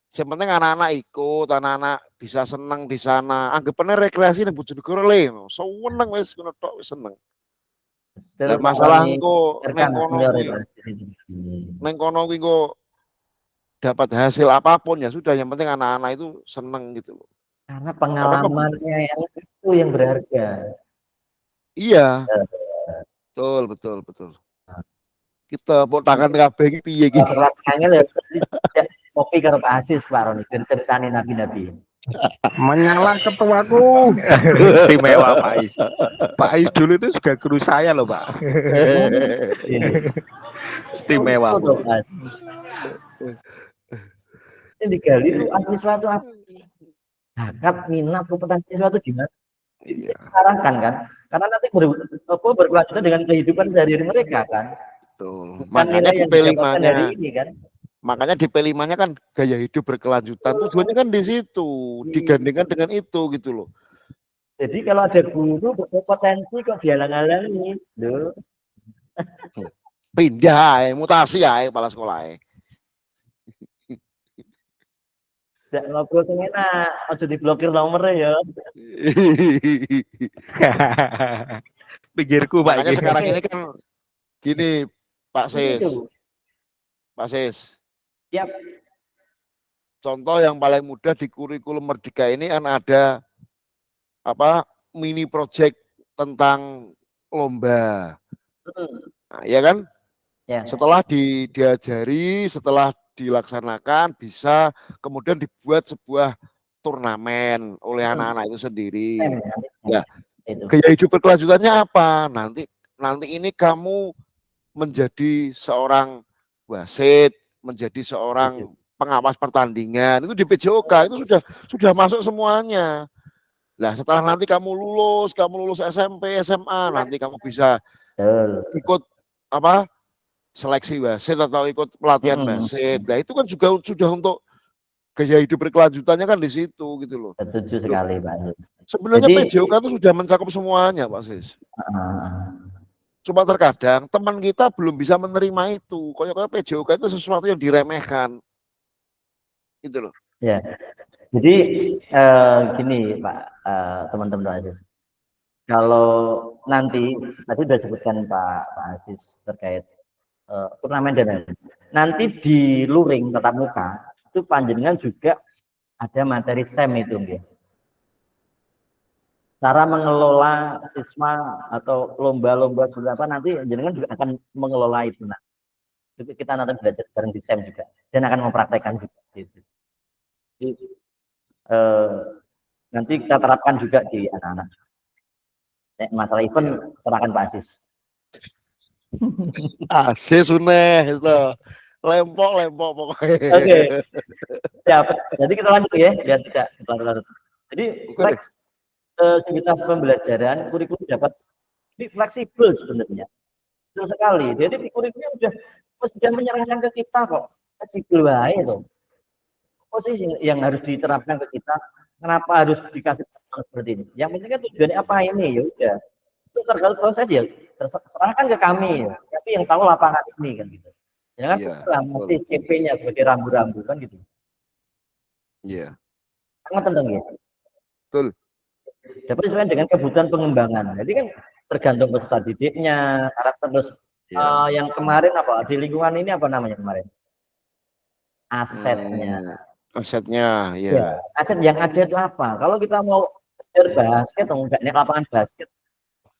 Yang penting anak-anak ikut, anak-anak bisa senang di sana. Anggapannya rekreasi nih Bojonegoro le. Seneng wis ngono tok wis seneng. Lah masalah engko neng kono kuwi. Neng kono kuwi engko dapat hasil apapun ya sudah, yang penting anak-anak itu seneng gitu loh. Karena Karena pengalamannya yang itu yang berharga. iya, betul betul betul. Kita mau tangan kabeh iki piye iki? Sekelas angel ya kopi karo Pak Asis Pak Roni ben ceritane nabi-nabi. Menyala ketuaku. Istimewa Pak Ais. Pak Ais dulu itu juga guru saya loh Pak. Ini. Istimewa. Oh, tuh, Mas. Ini digali itu siswa itu apa? Bakat, minat, kompetensi siswa itu gimana? Iya. Diarahkan kan? Karena nanti berkelanjutan dengan kehidupan sehari-hari mereka kan. Tuh. Bukan Makanya nilai di yang didapatkan P5-nya hari ini kan. makanya di P5-nya kan gaya hidup berkelanjutan. Tujuannya kan di situ, digandingkan dengan itu gitu loh. Jadi kalau ada guru berkompetensi kok dihalang-halangi, loh. Pindah ae, mutasi ae kepala sekolah ae. Tidak ngobrol sing enak, aja diblokir nomornya ya. Pikirku Pak. Makanya sekarang ini kan gini Pak Sis. Begitu. Pak Sis. Siap. Contoh yang paling mudah di kurikulum Merdeka ini kan ada apa mini project tentang lomba. Nah, ya kan? Ya. Setelah diajari, setelah dilaksanakan, bisa kemudian dibuat sebuah turnamen oleh anak-anak itu sendiri. Ya, gaya hidup berkelanjutannya apa? Nanti ini kamu menjadi seorang wasit, menjadi seorang pengawas pertandingan. Itu di PJOK itu sudah masuk semuanya. Lah setelah nanti kamu lulus SMP, SMA, nanti kamu bisa ikut apa? Seleksi wasit atau ikut pelatihan wasit. Nah itu kan juga sudah untuk gaya hidup berkelanjutannya kan di situ gitu loh. Setuju sekali Pak Sis. Sebenarnya PJOK itu sudah mencakup semuanya Pak Sis. Cuma terkadang teman kita belum bisa menerima itu. Kayak PJOK itu sesuatu yang diremehkan. Gitu loh. Ya. Jadi gini Pak teman-teman Aziz. Kalau nanti tadi sudah sebutkan Pak Aziz terkait turnamen dan lain. Nanti di luring tatap muka itu panjenengan juga ada materi SEM itu ya. Cara mengelola siswa atau lomba-lomba seperti apa nanti jenengan juga akan mengelola itu. Nah, itu kita nanti belajar bareng di SEM juga dan akan mempraktekkan juga. Gitu. Jadi, nanti kita terapkan juga di anak-anak. Masalah event serahkan Pak Aziz. Aziz uneh itu lempok pokoknya. Oke. Siap. Jadi kita lanjut ya, biar tidak berlarut-larut. Jadi aktivitas pembelajaran kurikulum dapat fleksibel sebenarnya. Betul sekali. Jadi kurikulumnya sudah menyerahkan ke kita kok. Fleksibel baik itu. Posisi yang harus diterapkan ke kita. Kenapa harus dikasih seperti ini? Yang penting kan tujuannya apa ini ya udah. Itu tergantung proses ya. Serahkan ke kami ya. Tapi yang tahu lapangan ini kan gitu. Jangan nanti CP-nya sebagai rambu-rambu kan gitu. Iya. Sangat penting ya. Betul. Dapat disesuaikan dengan kebutuhan pengembangan. Jadi kan tergantung peserta didiknya, karakter terus yang kemarin apa di lingkungan ini apa namanya kemarin? Asetnya. Asetnya, ya. Aset yang ada itu apa? Kalau kita mau belajar basket, enggak nih lapangan basket.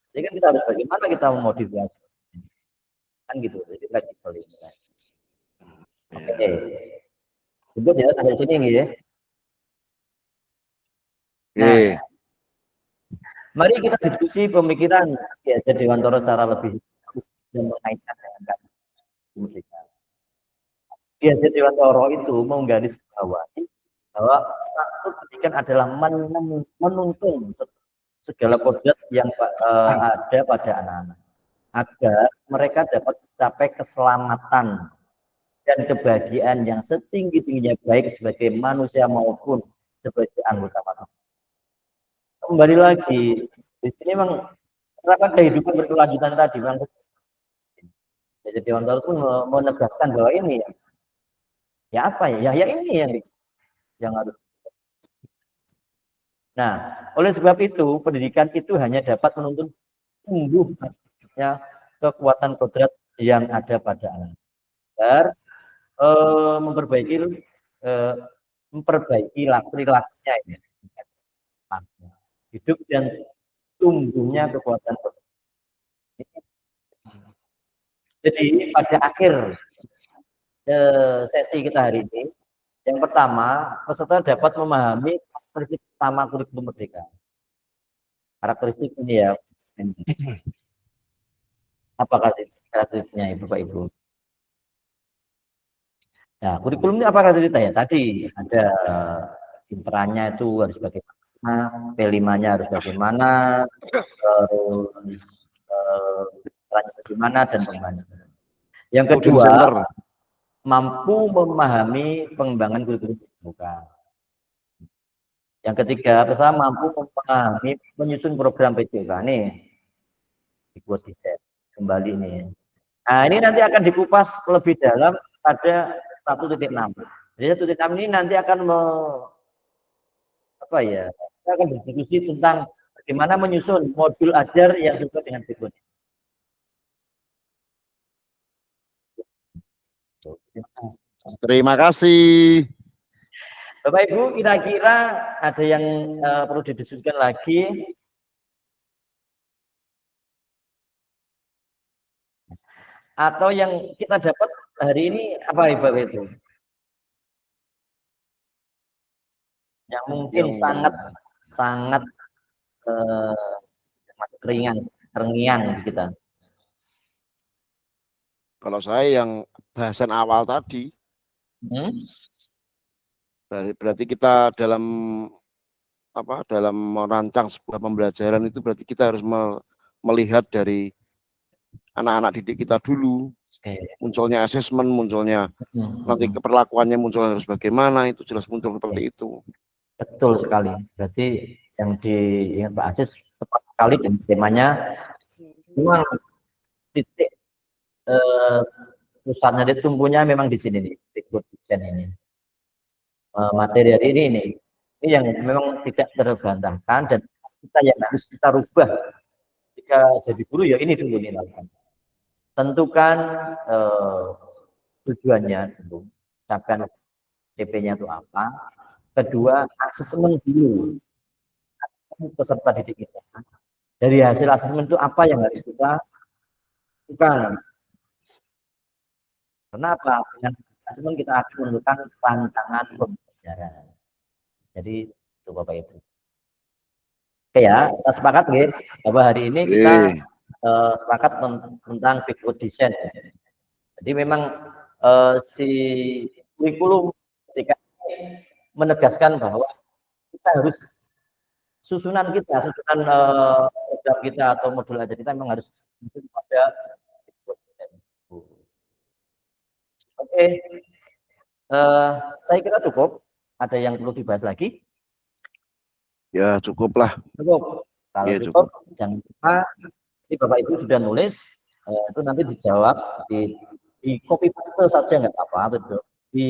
Jadi kan kita harus bagaimana kita memodifikasi. Kan gitu. Jadi fleksibel ini. Oke. Cukup ya sampai sini nih ya. Nah, mari kita diskusi pemikiran Ki Dewantoro secara lebih dan mengaitkan dengan Merdeka. Ki Dewantoro itu menggarisbawahi bahwa pendidikan adalah menuntun segala kodrat yang ada pada anak-anak agar mereka dapat mencapai keselamatan dan kebahagiaan yang setinggi-tingginya baik sebagai manusia maupun sebagai anggota manusia. Kembali lagi di sini memang terdapat kehidupan berkelanjutan tadi memang jadi Dewantoro pun menegaskan bahwa ini ya apa ya ini yang harus. Nah, oleh sebab itu pendidikan itu hanya dapat menuntun tumbuhnya kekuatan kodrat yang ada pada anak agar memperbaiki eh, perilakunya ini. Hidup dan tumbuhnya kekuatan. Jadi pada akhir sesi kita hari ini, yang pertama peserta dapat memahami karakteristik utama kurikulum merdeka. Karakteristik ini ya, apa karakteristiknya Bapak Ibu? Nah, kurikulum ini apa karakteristiknya? Tadi ada intranya itu harus bagaimana, P5-nya harus bagaimana, terus bagaimana dan bagaimana. Yang kedua, mampu memahami pengembangan kurikulum terbuka. Yang ketiga, peserta mampu memahami menyusun program PJK nih, dibuat desain kembali nih. Nah, ini nanti akan dikupas lebih dalam pada 1.6. Jadi 1.6 ini nanti akan kita akan berdiskusi tentang bagaimana menyusun modul ajar yang sesuai dengan berikut. Terima kasih. Bapak Ibu, kira-kira ada yang perlu didiskusikan lagi? Atau yang kita dapat hari ini apa Bapak Ibu? Yang mungkin sangat terngiang di kita. Kalau saya yang bahasan awal tadi, berarti kita dalam merancang sebuah pembelajaran itu berarti kita harus melihat dari anak-anak didik kita dulu. Munculnya asesmen, munculnya nanti keperlakuannya muncul harus bagaimana, itu jelas muncul seperti itu. Betul sekali. Berarti yang diingat Pak Aziz tepat sekali dan temanya memang titik pusatnya tumbuhnya memang di sini nih, ikut desain ini. Materi hari ini yang memang tidak terbantahkan dan kita yang harus kita rubah jika jadi guru ya ini dulu nih lakukan. Tentukan tujuannya dulu, ucapkan CP-nya itu apa. Kedua, asesmen dulu peserta didik kita. Dari hasil asesmen itu apa yang harus kita lakukan. Kenapa? Dengan asesmen kita akan menentukan rancangan pembelajaran. Jadi itu Bapak Ibu. Oke ya, kita sepakat gitu, bahwa hari ini kita sepakat tentang backward design. Jadi memang si kurikulum ketika menegaskan bahwa kita harus susunan program kita atau modul ajar kita memang harus pada oke. Saya kira cukup. Ada yang perlu dibahas lagi? Ya cukup lah. Cukup. Kalau ya, cukup, jangan lupa. Ini Bapak Ibu sudah nulis, itu nanti dijawab di copy paste saja nggak apa-apa, itu di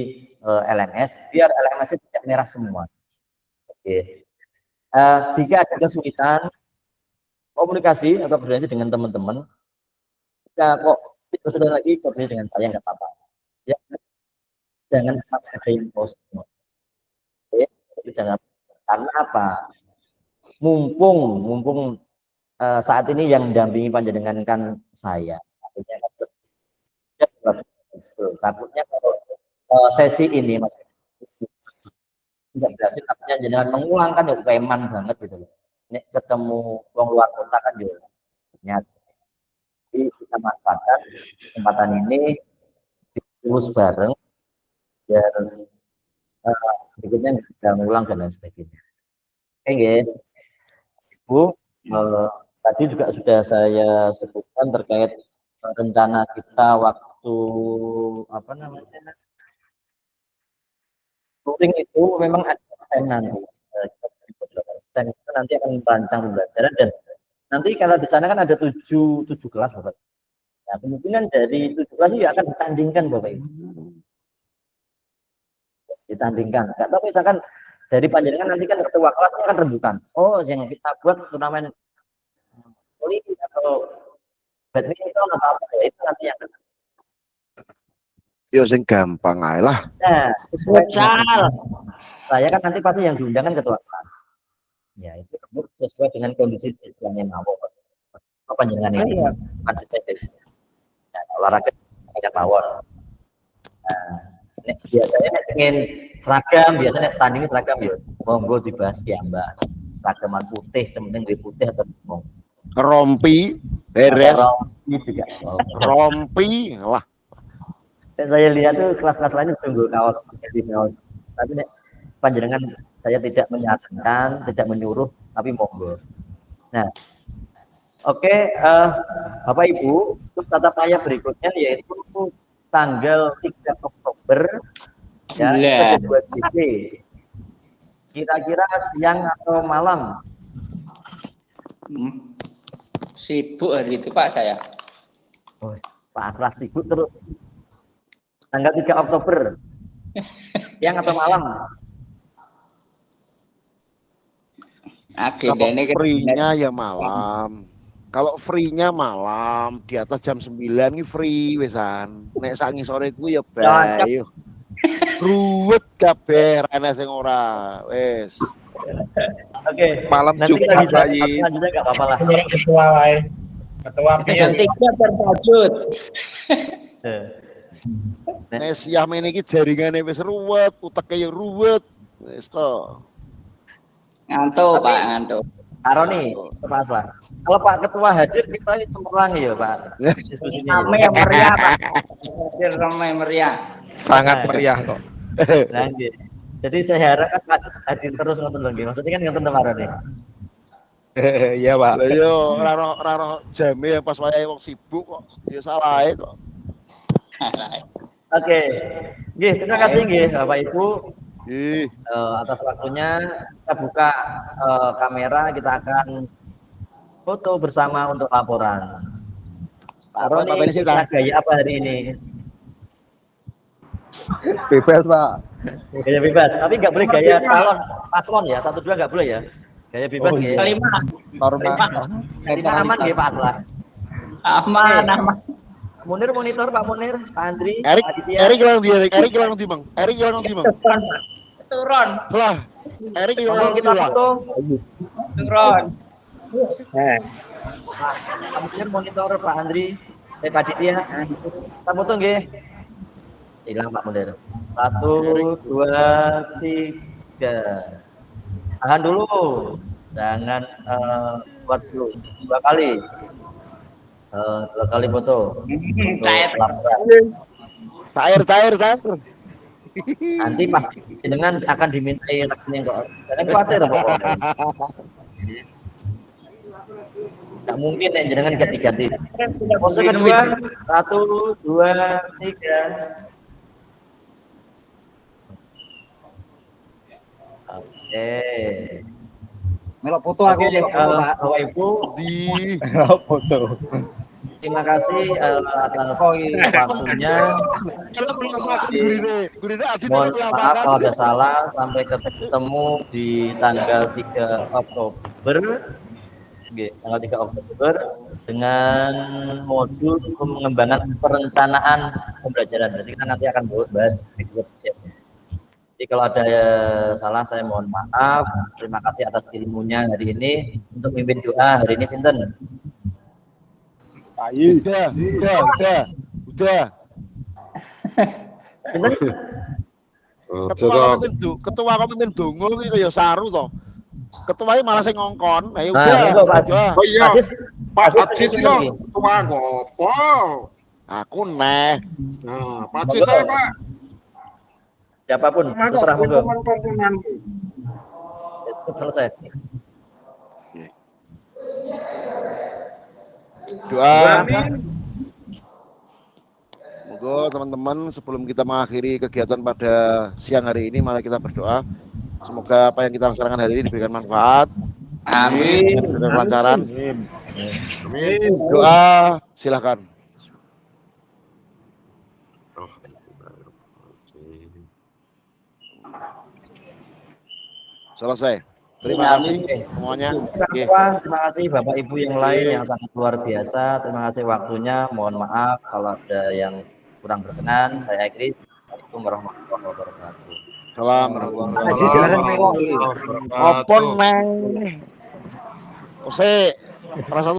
LMS, biar LMS itu tidak merah semua. Oke. Jika ada kesulitan komunikasi atau koordinasi dengan teman-teman, jika kok tidak sudah lagi koordinasi dengan saya nggak apa-apa. Ya, jangan sampai ada yang post. Oke, jangan, karena apa? Mumpung saat ini yang mendampingi panjenengan kan saya. Takutnya kalau sesi ini Mas tidak berhasil, takutnya jangan mengulang kan preman banget gitu loh. Ini ketemu orang luar kota kan juga. Jadi kita manfaatkan kesempatan ini terus bareng biar berikutnya tidak mengulang dan lain sebagainya. Oke, Bu, tadi juga sudah saya sebutkan terkait rencana kita waktu apa namanya touring itu memang ada stand nanti. Dan itu nanti akan merancang pembelajaran dan nanti kalau di sana kan ada 7 kelas Bapak. Nah, kemungkinan dari 7 kelas itu akan ditandingkan Bapak Ibu. Ditandingkan. Enggak tahu misalkan dari panjenengan nanti kan ketua kelasnya akan rembukan. Oh, yang kita buat turnamen voli atau badminton atau apa ya itu nanti yang Yo sing gampang ae lah. Nah, sesuai dengan Futsal. saya kan nanti pasti yang diundang kan ketua kelas. Ya itu sesuai dengan kondisi siswanya mawon. Apa panjenengan ini konsisten. Nah, olahraga tidak mawon. Nah, biasanya pengen seragam, biasanya tanding seragam ya. Monggo dibahas ya Mbak. Seragaman putih, sementing di putih atau monggo. Rompi beres. Rompi juga. Rompi lah. Saya lihat tuh kelas-kelas lain tunggu kaos, jadi kaos. Tapi nek panjenengan saya tidak menyarankan, tidak menyuruh, tapi monggo. Nah, oke, Bapak Ibu, terus tata saya berikutnya yaitu tanggal 3 Oktober ya, Iya. kedua TV. Kira-kira siang atau malam? Sibuk hari itu Pak saya. Oh, Pak Asraf sibuk terus. Tanggal 3 Oktober. Siang atau malam? Agendanya Kalau free-nya ya malam. Kalau free-nya malam di atas jam 9 ini free wesan. Nek sangi sore ku ya bae. Ruwet kabeh ana sing ora. Wes. Oke. Malam Nanti kita Jumat, bisa Pak Yi. selanjutnya nggak apa-apa lah. Ketua wae. Ketua jam 3 berlanjut. Nek siah mene iki jaringane wis ruwet, uteke ya ruwet. Wis to. Ngantuk Pak, ngantuk. Karo nih, Pak Asraf. Kalau Pak Ketua hadir kita ini cemerlang ya Pak. Diskusinya. Ramai meriah Pak. Hadir ramai meriah. Sangat meriah kok. Nah, gitu. Jadi saya harap kan Pak hadir terus ngoten lho nggih. Maksudnya kan ngoten kemarin nih. Iya, Pak. Lah yo ora ora jame pas wayahe wong sibuk kok. Ya salah kok. Oke. Nggih, terima kasih nggih Bapak Ibu Ih, atas waktunya. Kita buka kamera, kita akan foto bersama untuk laporan. Pak Roni, Apa ini sih, kita gaya apa hari ini? Bebas, Pak. Gaya bebas, tapi nggak boleh gaya paslon ya, 1-2 nggak boleh ya. Gaya bebas nggih. Kelima. Normal. Kita aman nggih Pak Aslah. Aman, aman. Munir monitor Pak Munir, Pak Andri, Erik, Pak Aditya. Erik ilang di Erik, Erik ilang di Bang. Erik ilang di Bang. Turun, Lah, Erik Monggo ilang di kita Bang. foto. turun. Pak Munir monitor Pak Andri, Pak Aditya. Kita foto nggih. Hilang Pak Munir. 1, 2, 3. Tahan dulu. Jangan buat dulu. 2 kali. 2 kali foto. Cair. Cair. Nanti pas dengan akan dimintai rekening kok. Jangan khawatir pokoknya. Nggak mungkin ya jenengan ganti-ganti. Pose kedua, 1, 2, 3. Oke. Melok foto aku melok foto, Pak. Bapak Ibu, Di Foto. terima kasih atas waktunya. Gurine Adit Mohon maaf kalau ada salah. Sampai ketemu di tanggal 3 Oktober. Oke, tanggal 3 Oktober dengan modul pengembangan perencanaan pembelajaran. Jadi kita nanti akan bahas berikutnya. Jadi kalau ada salah saya mohon maaf. Terima kasih atas ilmunya hari ini. Untuk mimpin doa hari ini sinten? Udah. Sinten? Ketua pemimpin dongo iki kaya saru to. Ketuanya malah sing ngongkon. Ayo Nah, udah. monggo, Pak. Udah. Oh iya, Adis, Pak Adis lo, tua ngopo. Aku neh. Nah, Pak Adis saya Pak. siapapun terserah monggo. Itu selesai. Doa. Monggo teman-teman sebelum kita mengakhiri kegiatan pada siang hari ini mari kita berdoa. Semoga apa yang kita laksanakan hari ini diberikan manfaat. Amin. Diberikan kelancaran. Amin. Doa silakan. Selesai. Terima kasih semuanya. Oke. Terima kasih Bapak Ibu yang lain yang sangat luar biasa. Terima kasih waktunya. Mohon maaf kalau ada yang kurang berkenan. Saya akhiri. Assalamualaikum warahmatullahi wabarakatuh. Salam Aji sekarang melok. Apa neng? Ose rasa